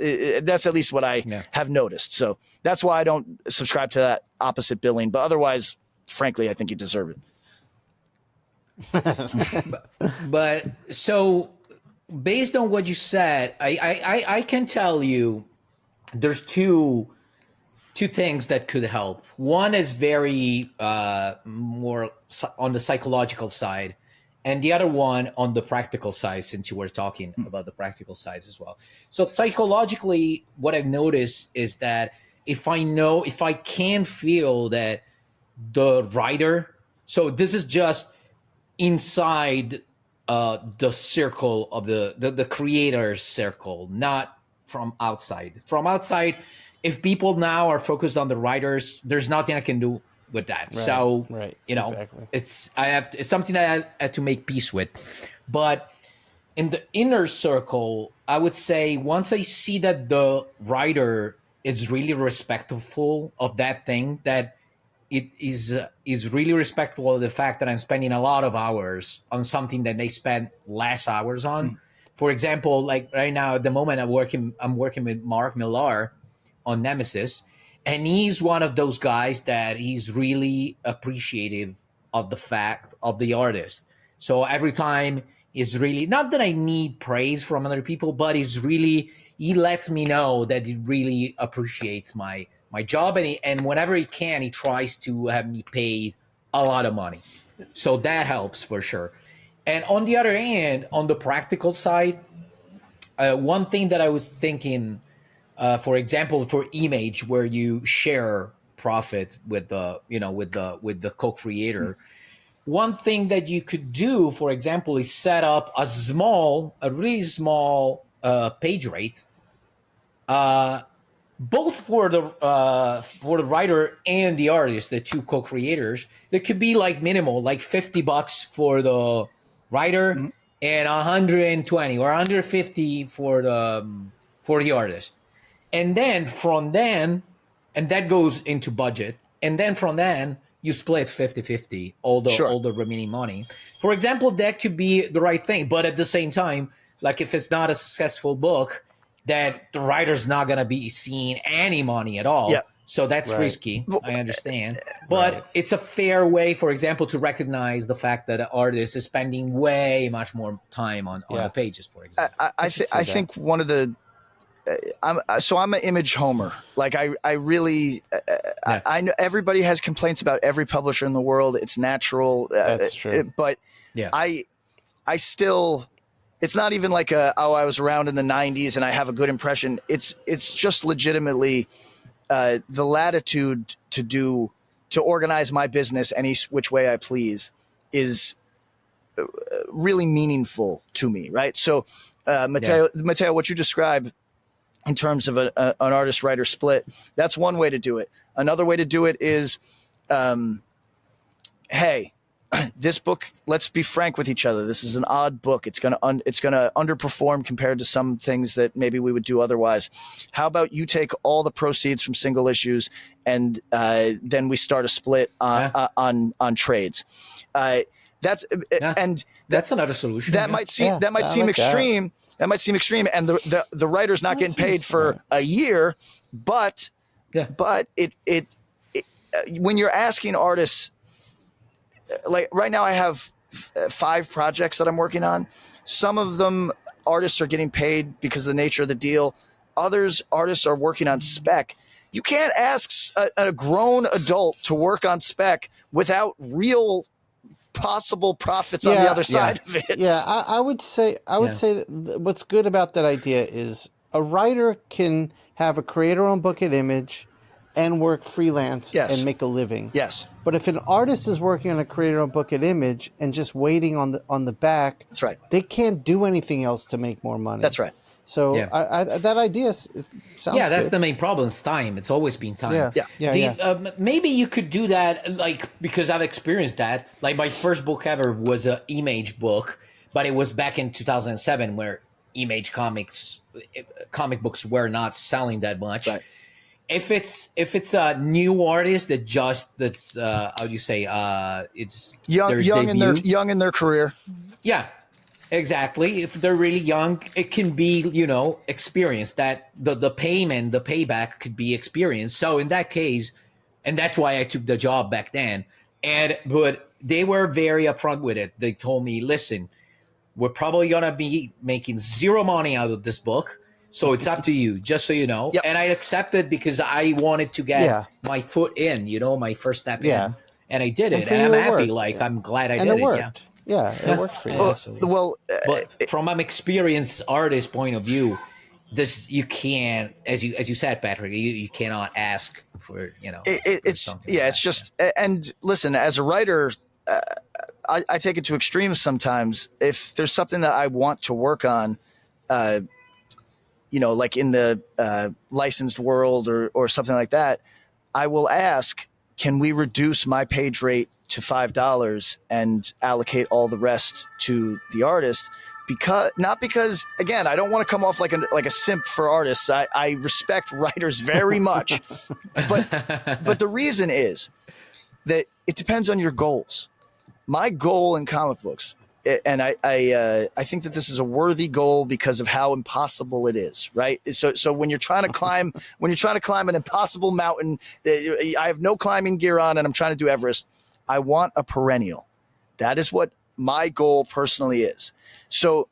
That's at least what I have noticed. So that's why I don't subscribe to that opposite billing. But otherwise, frankly, I think you deserve it. but so based on what you said, I can tell you there's two things that could help. One is very more on the psychological side, and the other one on the practical side, since you were talking about the practical sides as well. So psychologically, what I've noticed is that if I can feel that the writer, so this is just inside the circle of the creator's circle, not from outside. From outside, if people now are focused on the writers, there's nothing I can do with that. Right, so, exactly. it's something that I had to make peace with. But in the inner circle, I would say once I see that the writer is really respectful of that thing, that it is really respectful of the fact that I'm spending a lot of hours on something that they spend less hours on. For example, like right now at the moment, I'm working with Mark Millar on Nemesis, and he's one of those guys that he's really appreciative of the fact of the artist. So every time is really, not that I need praise from other people, but he lets me know that he really appreciates my job, and whenever he can, he tries to have me paid a lot of money. So that helps for sure. And on the other hand, on the practical side, one thing that I was thinking, for example, for Image, where you share profit with the co-creator, one thing that you could do, for example, is set up a really small page rate, both for the writer and the artist, the two co-creators. That could be like minimal, like $50 for the writer, mm-hmm. and 120 or 150 for the artist. And then and that goes into budget. And then from then you split 50-50, all the remaining money. For example, that could be the right thing. But at the same time, like if it's not a successful book, that the writer's not going to be seeing any money at all. Yeah. So that's risky. I understand. But it's a fair way, for example, to recognize the fact that an artist is spending way much more time on the pages, for example. I think one of the I'm an Image homer. Like I really I know everybody has complaints about every publisher in the world. It's natural. That's true. But I still, it's not even like I was around in the 90s and I have a good impression. It's just legitimately the latitude to organize my business any which way I please is really meaningful to me, right? So Matteo, what you described in terms of an artist-writer split, that's one way to do it. Another way to do it is, hey, this book, let's be frank with each other. This is an odd book. It's gonna underperform compared to some things that maybe we would do otherwise. How about you take all the proceeds from single issues and then we start a split on trades. That's another solution. That might seem extreme. That might seem extreme, and the writer's not getting paid for a year, but it when you're asking artists, like right now I have 5 projects that I'm working on. Some of them artists are getting paid because of the nature of the deal. Others artists are working on spec. You can't ask a grown adult to work on spec without real possible profits on the other side of it. Yeah, I would say that what's good about that idea is a writer can have a creator-owned book at Image and work freelance and make a living. Yes. But if an artist is working on a creator-owned book at Image and just waiting on the back, that's right. They can't do anything else to make more money. That's right. So that idea sounds that's good. the main problem. It's time. It's always been time. Maybe you could do that, like, because I've experienced that. Like my first book ever was an Image book, but it was back in 2007 where Image comic books were not selling that much. Right. If it's a new artist that's how do you say it's young in their career. Yeah. Exactly. If they're really young, it can be, experience that the payback could be experienced. So in that case, and that's why I took the job back then. But they were very upfront with it. They told me, listen, we're probably going to be making zero money out of this book. So it's up to you, just so you know. Yep. And I accepted because I wanted to get my foot in, my first step in. And I did it. And I'm happy. I'm glad I did it. Worked. Yeah, it worked for you. Absolutely. Well, but from an experienced artist point of view, this you can't, as you said, Patrick, you cannot ask for it's just and listen, as a writer, I take it to extremes sometimes. If there's something that I want to work on, like in the licensed world or something like that, I will ask, can we reduce my page rate to $5 and allocate all the rest to the artist? Not because again, I don't want to come off like a simp for artists. I respect writers very much, but the reason is that it depends on your goals. My goal in comic books, and I think that this is a worthy goal because of how impossible it is, right? So when you're trying to climb an impossible mountain, I have no climbing gear on and I'm trying to do Everest. I want a perennial. That is what my goal personally is. So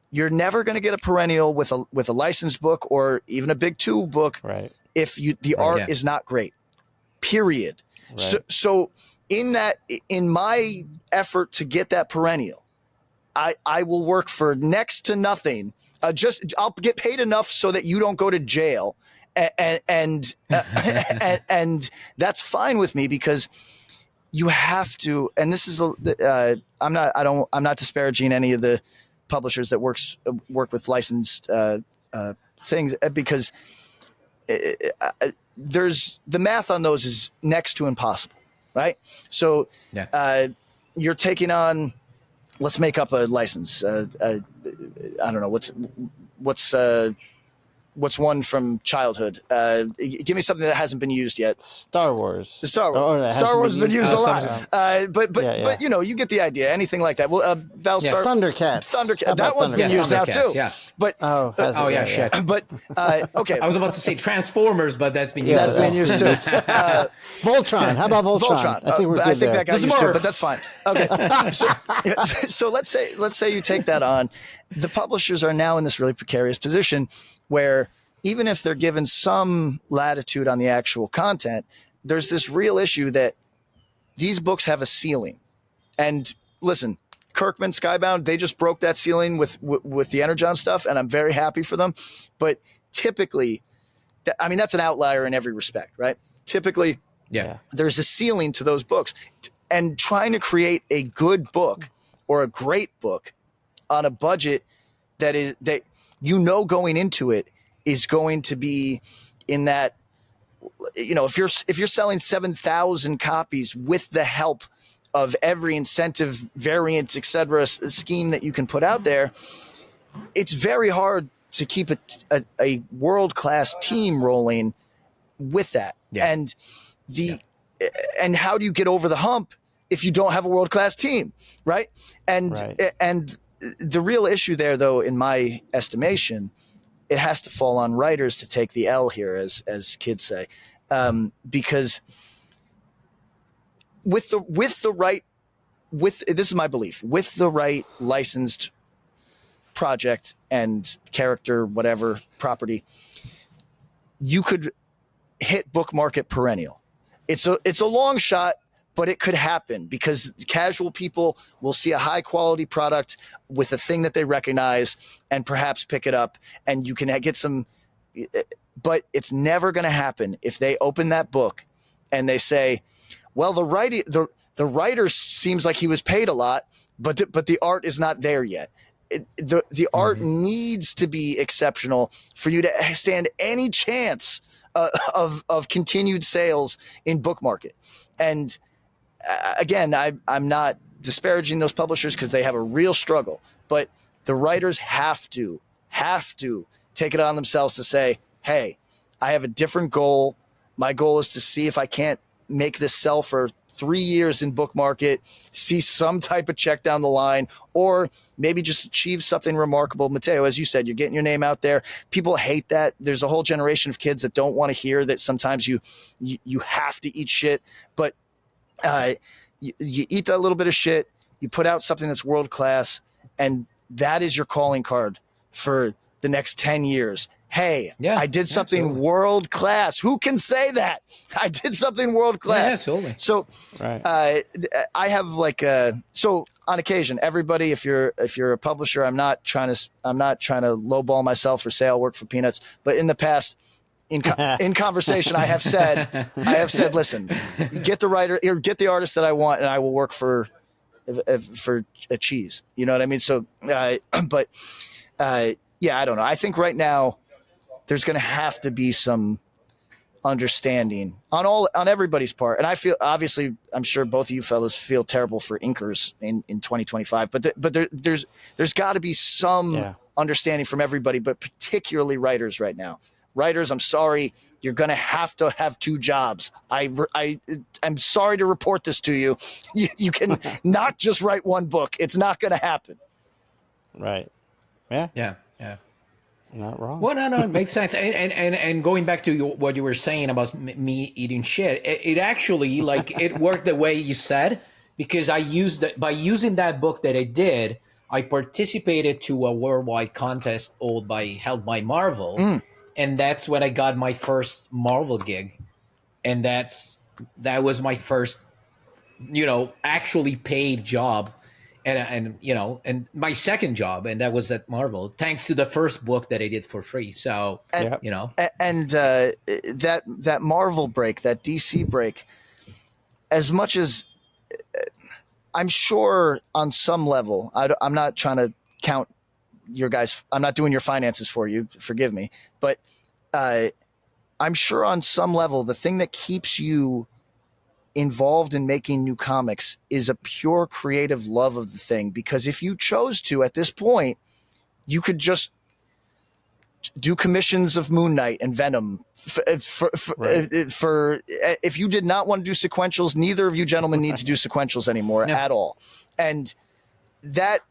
you're never going to get a perennial with a licensed book or even a big 2 book, right? If the art is not great. Period. Right. So in my effort to get that perennial, I will work for next to nothing. I'll get paid enough so that you don't go to jail, and that's fine with me, because you have to. And this is I'm not disparaging any of the publishers that work with licensed things, because there's the math on those is next to impossible, right? So you're taking on. Let's make up a license. I don't know what's one from childhood. Give me something that hasn't been used yet. Star Wars. Star Wars has been used a lot. But you get the idea. Anything like that. Well, Battlestar. Thundercats. That one's been used now too. Yeah. But shit. But okay. I was about to say Transformers, but that's been used. That's been used too. Voltron. How about Voltron? I think that got used too, but that's fine. Okay. So let's say you take that on. The publishers are now in this really precarious position where even if they're given some latitude on the actual content, there's this real issue that these books have a ceiling. And listen, Kirkman, Skybound, they just broke that ceiling with the Energon stuff, and I'm very happy for them. But typically, that's an outlier in every respect, right? Typically, there's a ceiling to those books. And trying to create a good book or a great book on a budget that going into it is going to be in that, if you're selling 7,000 copies with the help of every incentive variant, et cetera, scheme that you can put out there, it's very hard to keep a world-class team rolling with that. Yeah. And how do you get over the hump if you don't have a world-class team, right? And the real issue there, though, in my estimation, it has to fall on writers to take the L here, as kids say, because this is my belief, with the right licensed project and character, whatever property, you could hit book market perennial. It's a long shot, but it could happen because casual people will see a high quality product with a thing that they recognize and perhaps pick it up, and you can get some, but it's never going to happen if they open that book and they say, well, the writer seems like he was paid a lot, but the art is not there yet. The art needs to be exceptional for you to stand any chance of continued sales in book market. And again, I'm not disparaging those publishers because they have a real struggle, but the writers have to take it on themselves to say, hey, I have a different goal. My goal is to see if I can't make this sell for 3 years in book market, see some type of check down the line, or maybe just achieve something remarkable. Matteo, as you said, you're getting your name out there. People hate that. There's a whole generation of kids that don't want to hear that sometimes you have to eat shit, but you eat that little bit of shit, you put out something that's world-class, and that is your calling card for the next 10 years. Hey, I did something world-class. Who can say that? I did something world-class. Yeah, absolutely. So I have so on occasion, everybody, if you're a publisher, I'm not trying to lowball myself for say I'll work for peanuts, but in the past, in conversation, I have said, listen, get the writer or get the artist that I want, and I will work for a cheese. You know what I mean? So, I don't know. I think right now there's going to have to be some understanding on everybody's part. And I feel, obviously, I'm sure both of you fellas feel terrible for inkers in 2025, but there's got to be some understanding from everybody, but particularly writers right now. Writers, I'm sorry, you're going to have 2 jobs. I'm sorry to report this to you. You can not just write one book. It's not going to happen. Right. Yeah. Yeah. Not wrong. Well, no, it makes sense. And going back to what you were saying about me eating shit, it actually, it worked the way you said, because by using that book that I did, I participated to a worldwide contest held by Marvel. And that's when I got my first Marvel gig. And that was my first actually paid job, and my second job, and that was at Marvel, thanks to the first book that I did for free. So that Marvel break, that DC break, as much as I'm sure on some level, I'm not trying to count your guys. I'm not doing your finances for you. Forgive me. But I'm sure on some level, the thing that keeps you involved in making new comics is a pure creative love of the thing. Because if you chose to, at this point, you could just do commissions of Moon Knight and Venom. For if you did not want to do sequentials, neither of you gentlemen need to do sequentials anymore at all. And that,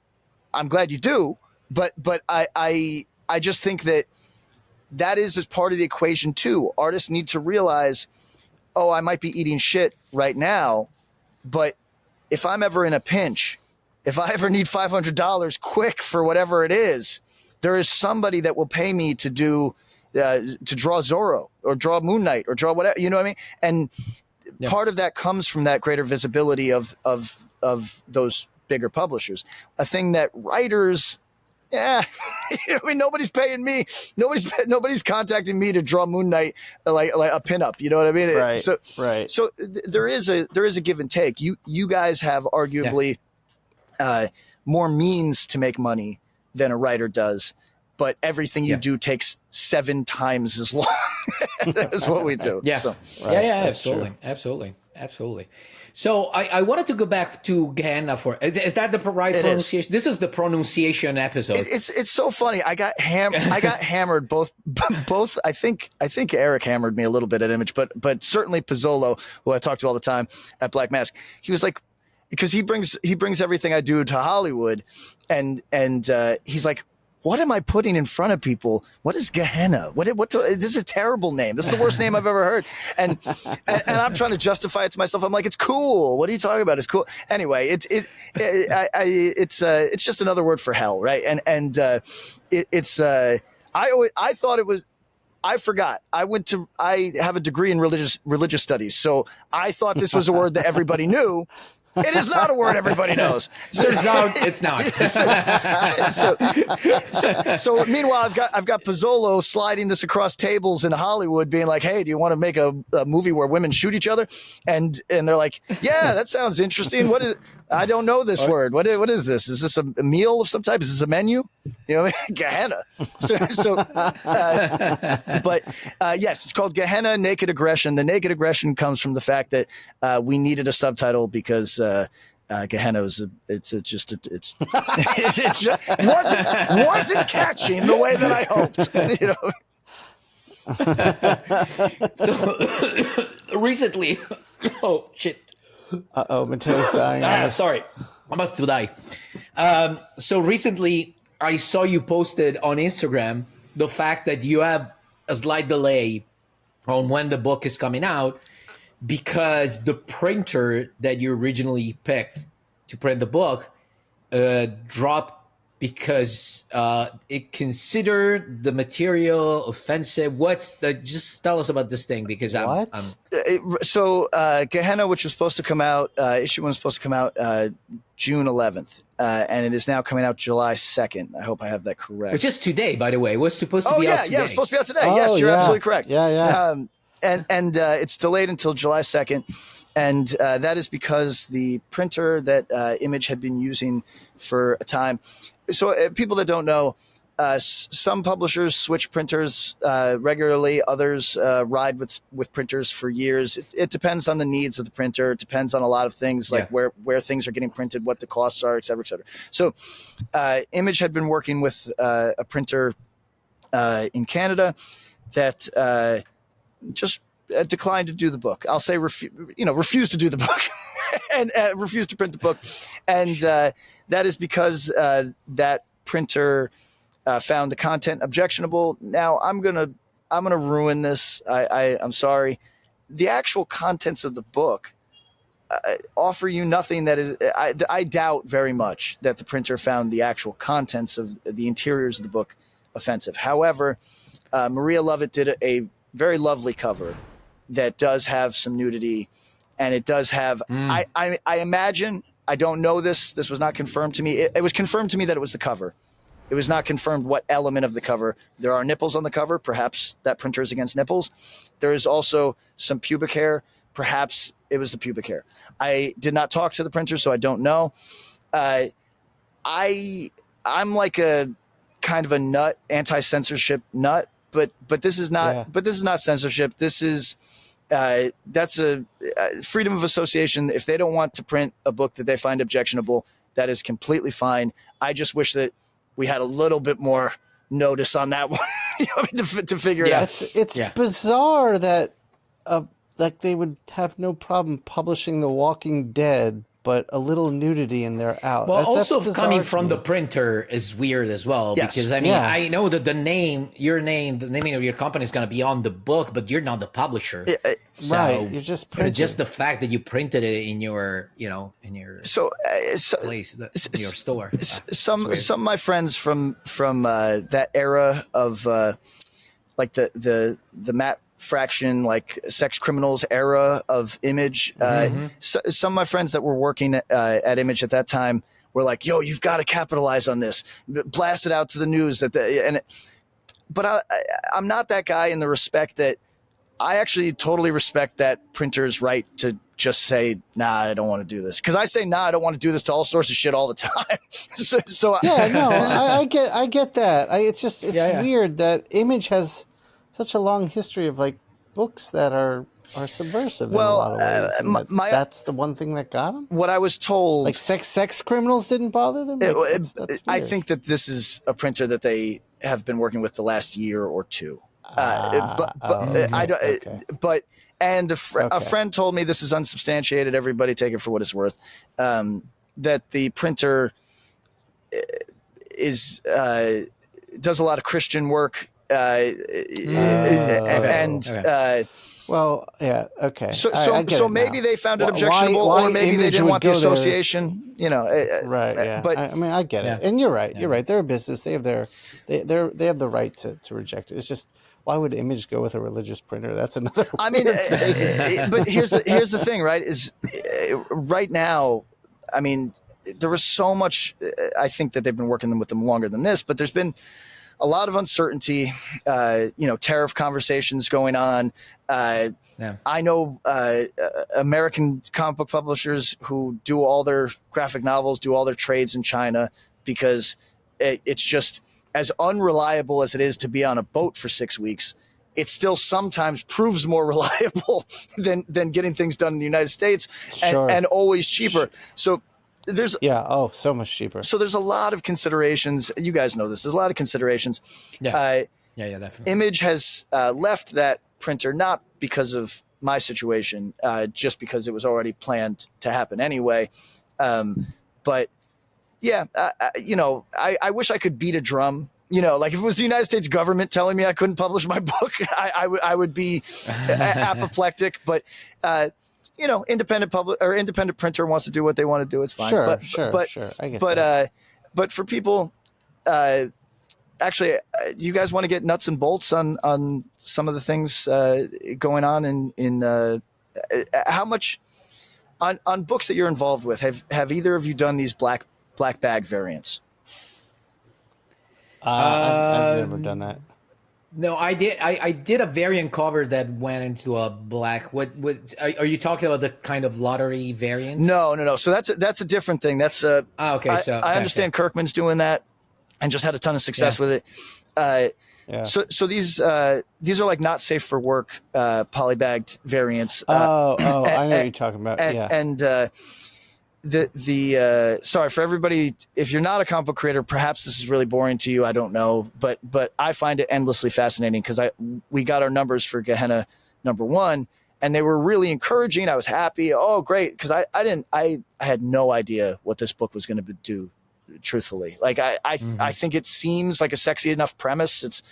I'm glad you do, but I just think that is as part of the equation too. Artists need to realize, I might be eating shit right now, but if I'm ever in a pinch, if I ever need $500 quick for whatever it is, there is somebody that will pay me to do to draw Zorro or draw Moon Knight or draw whatever, you know what I mean? And part of that comes from that greater visibility of those bigger publishers. A thing that writers, nobody's paying me. Nobody's contacting me to draw Moon Knight like a pinup. You know what I mean? Right. So there is a give and take. You guys have arguably more means to make money than a writer does, but everything you do takes 7 times as long. That's what we do. Yeah. So, Absolutely. So I wanted to go back to Gehenna for. Is that the right pronunciation? This is the pronunciation episode. It's so funny. I got hammered both. I think Eric hammered me a little bit at Image, but certainly Pizzolo, who I talk to all the time at Black Mask, he was like, because he brings everything I do to Hollywood, and he's like, what am I putting in front of people? What is Gehenna? This is a terrible name. This is the worst name I've ever heard. And I'm trying to justify it to myself. I'm like, it's cool. What are you talking about? It's cool. Anyway, it's just another word for hell, right? I thought it was. I forgot. I have a degree in religious studies, so I thought this was a word that everybody knew. It is not a word everybody knows. Turns out it's not. So meanwhile, I've got Pizzolo sliding this across tables in Hollywood, being like, "Hey, do you want to make a movie where women shoot each other?" And they're like, "Yeah, that sounds interesting. What is? I don't know this word. What is this? Is this a meal of some type? Is this a menu? You know, Gehenna." But yes, it's called Gehenna: Naked Aggression. The naked aggression comes from the fact that we needed a subtitle because Gehenna was it wasn't catching the way that I hoped. You know. So recently, oh shit. Matteo's dying. Sorry, I'm about to die. So recently, I saw you posted on Instagram the fact that you have a slight delay on when the book is coming out because the printer that you originally picked to print the book dropped because it considered the material offensive. Just tell us about this thing because So Gehenna, which was supposed to come out, issue 1 was supposed to come out June 11th, and it is now coming out July 2nd. I hope I have that correct. Which is today, by the way. It was supposed to be out today. Yeah, it's supposed to be out today. Yes, you're absolutely correct. Yeah. And it's delayed until July 2nd. And that is because the printer that Image had been using for a time. So people that don't know, some publishers switch printers regularly. Others ride with printers for years. It depends on the needs of the printer. It depends on a lot of things like where things are getting printed, what the costs are, et cetera, et cetera. So Image had been working with a printer in Canada that just declined to do the book. I'll say refused to do the book and refused to print the book. And that is because that printer found the content objectionable. Now I'm gonna ruin this. I'm sorry. The actual contents of the book offer you nothing that is. I doubt very much that the printer found the actual contents of the interiors of the book offensive. However, Maria Lovett did a very lovely cover that does have some nudity and it does have. I imagine. I don't know this. This was not confirmed to me. It was confirmed to me that it was the cover. It was not confirmed what element of the cover. There are nipples on the cover. Perhaps that printer is against nipples. There is also some pubic hair. Perhaps it was the pubic hair. I did not talk to the printer, so I don't know. I'm like a kind of a nut, anti-censorship nut, but this is not. Yeah. But this is not censorship. This is that's a freedom of association. If they don't want to print a book that they find objectionable, that is completely fine. I just wish that we had a little bit more notice on that one to figure it out. It's bizarre that like they would have no problem publishing The Walking Dead, but a little nudity and they're out. Well, also coming from the printer is weird as well. Yes. Because, I mean, I know that the name of your company is going to be on the book, but you're not the publisher. So, right. You're just printing. Just the fact that you printed it in your, place, in your store. Some of my friends from that era of like the Matt Fraction, like Sex Criminals era of Image. Some of my friends that were working at Image at that time were like, "Yo, you've got to capitalize on this, blast it out to the news." But I'm not that guy in the respect that I actually totally respect that printer's right to just say, "Nah, I don't want to do this." Because I say, "Nah, I don't want to do this" to all sorts of shit all the time. I get that. It's weird that Image has such a long history of like books that are subversive in a lot of ways. That's the one thing that got them. What I was told, like sex criminals didn't bother them. That's I think that this is a printer that they have been working with the last year or two. A friend told me, this is unsubstantiated. Everybody take it for what it's worth. That the printer does a lot of Christian work. So maybe they found it objectionable, or maybe they didn't want the association. But I mean, I get it, and you're right. You're right. They're a business. They have they have the right to reject it. It's just, why would Image go with a religious printer? That's another. I mean, but here's the thing, right? Is right now, I mean, there was so much. I think that they've been working with them longer than this, but there's been a lot of uncertainty, tariff conversations going on. I know American comic book publishers who do all their graphic novels, do all their trades in China, because it's just as unreliable as it is to be on a boat for 6 weeks. It still sometimes proves more reliable than getting things done in the United States, and always cheaper. So there's so much cheaper. So there's a lot of considerations. You guys know this. There's a lot of considerations. Definitely. Image has left that printer not because of my situation, just because it was already planned to happen anyway. But yeah, I wish I could beat a drum. Like if it was the United States government telling me I couldn't publish my book, I would be apoplectic. But independent printer wants to do what they want to do. It's fine. Sure. I get that. But for people, actually, do you guys want to get nuts and bolts on some of the things going on in how much on books that you're involved with? Have either of you done these black bag variants? I've never done that. No, I did. I did a variant cover that went into a black. What are you talking about? The kind of lottery variants? No. So that's a different thing. That's okay. I understand Kirkman's doing that, and just had a ton of success with it. So these are like not safe for work polybagged variants. I know what you're talking about. Sorry for everybody, if you're not a comic book creator, perhaps this is really boring to you. I don't know, but I find it endlessly fascinating, because we got our numbers for Gehenna #1, and they were really encouraging. I was happy. Oh, great, because I had no idea what this book was going to do. Truthfully, like I think it seems like a sexy enough premise. It's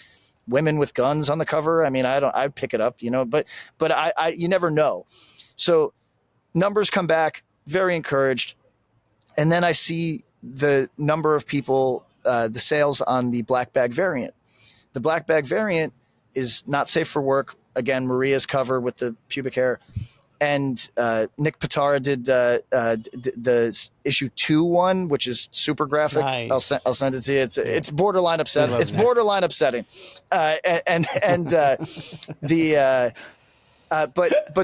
women with guns on the cover. I mean, I'd pick it up, but you never know. So numbers come back. Very encouraged. And then I see the number of people, the sales on the black bag variant. The black bag variant is not safe for work. Again, Maria's cover with the pubic hair. and Nick Pitara did the issue 2 one, which is super graphic. Nice. I'll send it to you. It's borderline upsetting. It's borderline upsetting, but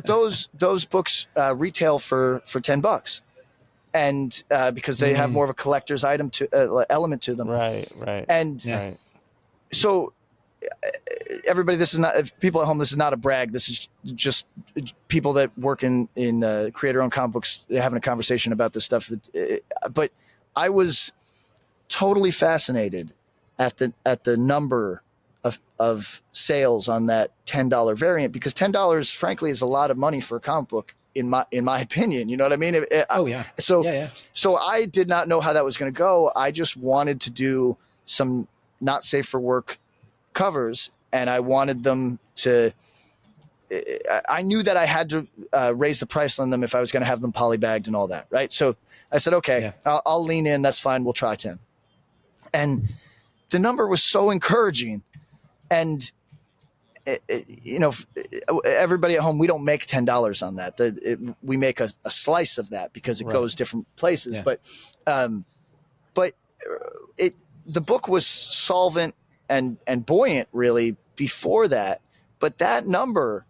those books retail for $10, and because they have more of a collector's item element to them. Right. And right. So everybody, this is not, if people at home, this is not a brag. This is just people that work in creator-owned comic books having a conversation about this stuff. But I was totally fascinated at the number of sales on that $10 variant, because $10, frankly, is a lot of money for a comic book in my opinion. You know what I mean? So I did not know how that was going to go. I just wanted to do some not safe for work covers, and I wanted them to. I knew that I had to raise the price on them if I was going to have them polybagged and all that, right? So I said, okay, I'll lean in. That's fine. We'll try 10. And the number was so encouraging. And, everybody at home, we don't make $10 on that. We make a slice of that because it goes different places. Yeah. But the book was solvent and buoyant really before that. But that number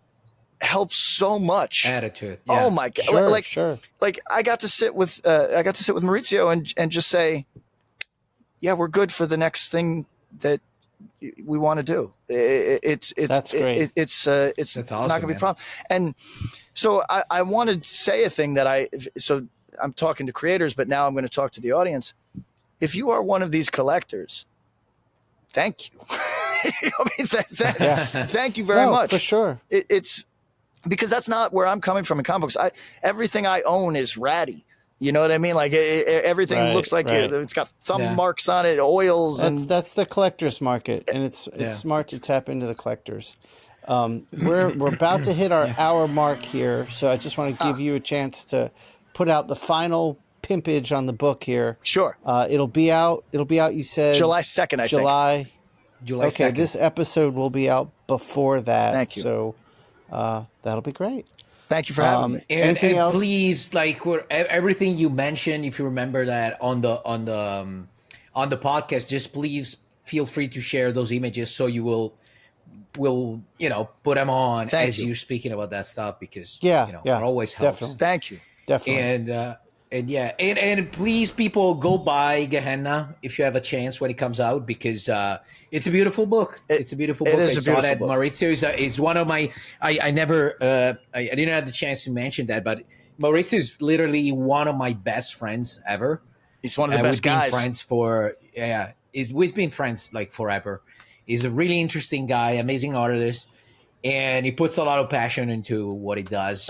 helps so much. Attitude. Yeah. Oh my God. Sure. Like I got to sit with Maurizio and just say, yeah, we're good for the next thing that we want to do. That's great. It's That's not awesome, going to be a problem. And so I wanted to say a thing so I'm talking to creators, but now I'm going to talk to the audience. If you are one of these collectors, thank you. Thank you very much. For sure. It's because that's not where I'm coming from in comic books. Everything I own is ratty. You know what I mean? Like everything looks like it's got thumb marks on it, oils, that's the collector's market, and it's smart to tap into the collectors. We're about to hit our hour mark here, so I just want to give you a chance to put out the final pimpage on the book here. Sure. It'll be out. You said July 2nd. I think. July. Okay, 2nd. this episode will be out before that. Thank you. So that'll be great. Thank you for having me. And please, everything you mentioned, if you remember that on the podcast, just please feel free to share those images so you will put them on as you're speaking about that stuff, because it always helps. Definitely. Thank you. Definitely. And please, people, go buy Gehenna if you have a chance when it comes out, because it's a beautiful book. It's a beautiful book. I saw that Maurizio is one of my. I didn't have the chance to mention that, but Maurizio is literally one of my best friends ever. He's one of the best guys. We've been friends like forever. He's a really interesting guy, amazing artist, and he puts a lot of passion into what he does.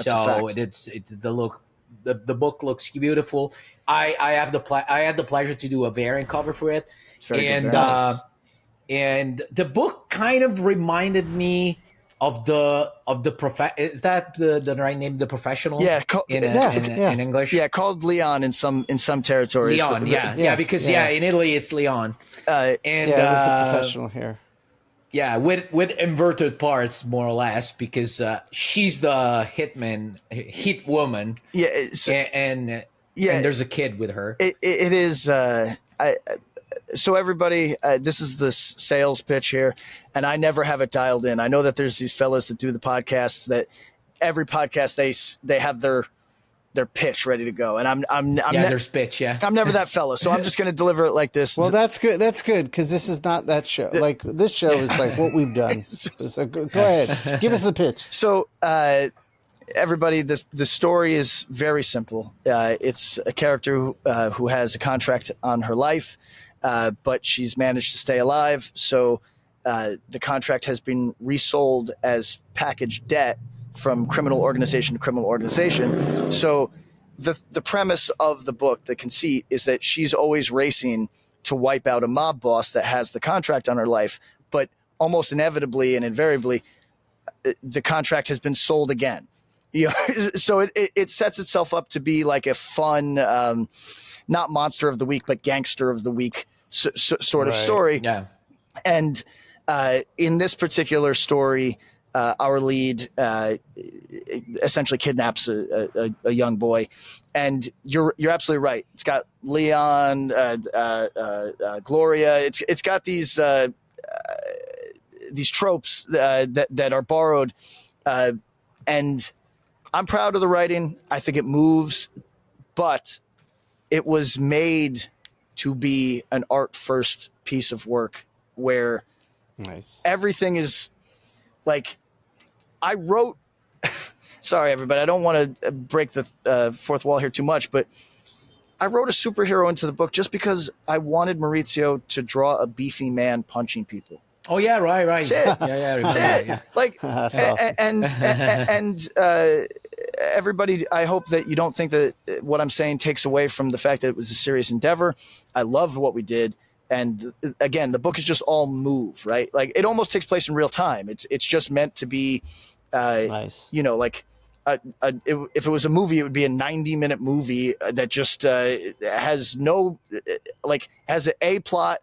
It's the look. The book looks beautiful. I had the pleasure to do a variant cover for it, and the book kind of reminded me of the is that the right name, The Professional? Yeah, in English. Yeah, called Leon in some territories. Leon, because in Italy it's Leon. And it was The Professional here. Yeah, with inverted parts, more or less, because she's the hit woman. Yeah, and there's a kid with her. It is. So everybody, this is the sales pitch here, and I never have it dialed in. I know that there's these fellas that do the podcasts that every podcast they have their pitch ready to go, and I'm there's pitch. Yeah, I'm never that fella, so I'm just going to deliver it like this. Well, that's good. That's good, because this is not that show. Like this show is like what we've done. So go ahead, give us the pitch. So everybody, the story is very simple. It's a character who has a contract on her life, but she's managed to stay alive. So the contract has been resold as package debt from criminal organization to criminal organization. So the premise of the book, the conceit, is that she's always racing to wipe out a mob boss that has the contract on her life, but almost inevitably and invariably, the contract has been sold again. So it sets itself up to be like a fun, not monster of the week, but gangster of the week sort of story. Yeah. And in this particular story, our lead essentially kidnaps a young boy, and you're absolutely right. It's got Leon, Gloria. It's got these tropes that are borrowed, and I'm proud of the writing. I think it moves, but it was made to be an art first piece of work where everything is like. I wrote, sorry, everybody, I don't want to break the fourth wall here too much, but I wrote a superhero into the book just because I wanted Maurizio to draw a beefy man punching people. Oh, yeah, right. That's it. That's it. Yeah. Like, awesome. and everybody, I hope that you don't think that what I'm saying takes away from the fact that it was a serious endeavor. I loved what we did. And again, the book is just all move, right? Like it almost takes place in real time. It's just meant to be, nice. You know, like if it was a movie, it would be a 90-minute movie that just has no, like has an A plot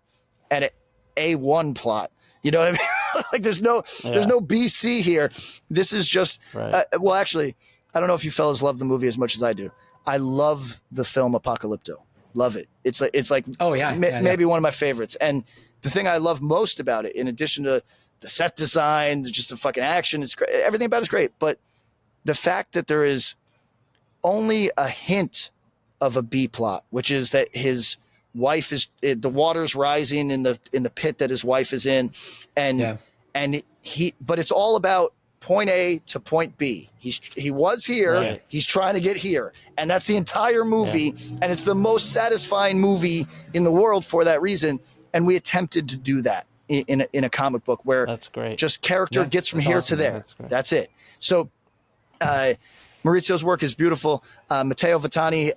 and an A1 plot. You know what I mean? Like there's no BC here. This is just, well, actually, I don't know if you fellas love the movie as much as I do. I love the film Apocalypto. Love it. It's like maybe one of my favorites. And the thing I love most about it, in addition to the set design, just the fucking action, it's great. Everything about it's great. But the fact that there is only a hint of a B plot, which is that his wife is the water's rising in the pit that his wife is in, but it's all about point A to point B. He was here. Right. He's trying to get here. And that's the entire movie. Yeah. And it's the most satisfying movie in the world for that reason. And we attempted to do that in a comic book where that's great. Just character gets from here to there. That's it. So Maurizio's work is beautiful. Matteo Vittani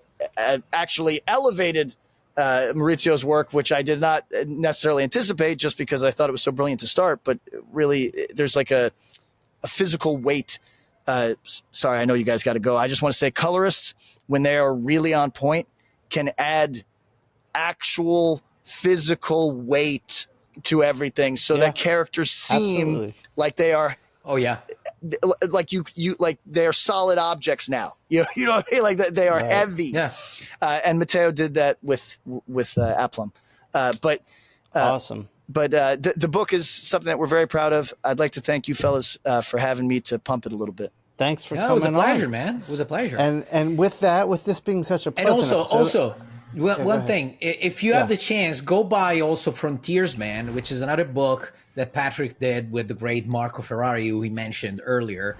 actually elevated Maurizio's work, which I did not necessarily anticipate just because I thought it was so brilliant to start. But really, there's like a physical weight. Sorry, I know you guys got to go. I just want to say colorists, when they are really on point, can add actual physical weight to everything so that characters seem like they are. Oh yeah. Like you like they're solid objects now. You know what I mean? Like they are heavy. Yeah. And Matteo did that with Aplum. But awesome. But the book is something that we're very proud of. I'd like to thank you fellas for having me to pump it a little bit. Thanks for coming on. It was a pleasure, man. It was a pleasure. And with this being such a pleasant episode, one thing, if you have the chance, go buy also Frontiersman, which is another book that Patrick did with the great Marco Ferrari, who he mentioned earlier.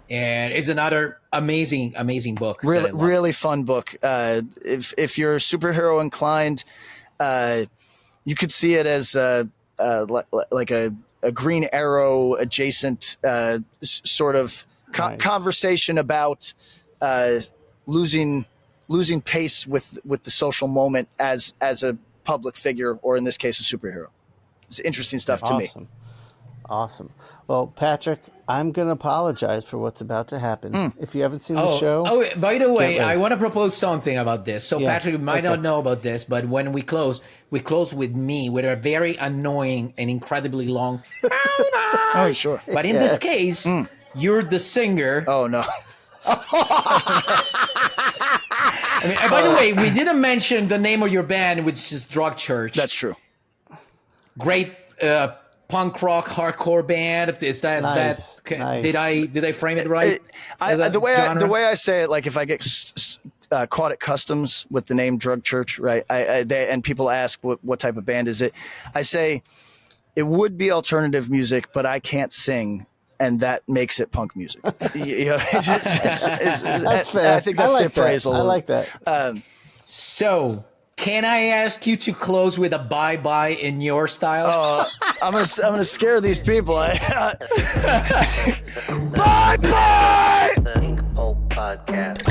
And it's another amazing book. Really fun book. If you're superhero inclined, you could see it as like a Green Arrow adjacent sort of conversation about losing pace with the social moment as a public figure, or in this case, a superhero. It's interesting stuff to me. Awesome. Well, Patrick, I'm going to apologize for what's about to happen. If you haven't seen the show. Oh, by the way, I want to propose something about this. So Patrick might not know about this, but when we close with me with a very annoying and incredibly long. Oh, sure. But in this case, you're the singer. Oh, no. I mean, by the way, we didn't mention the name of your band, which is Drug Church. That's true. Great punk rock hardcore band. Is that nice. Did I frame it right? The way I say it, like if I get caught at customs with the name Drug Church, right? And people ask what type of band is it, I say it would be alternative music, but I can't sing. And that makes it punk music. That's fair. I think that's the appraisal. I like that. So, can I ask you to close with a bye-bye in your style? I'm gonna scare these people. Bye-bye! The Inkpulp Podcast.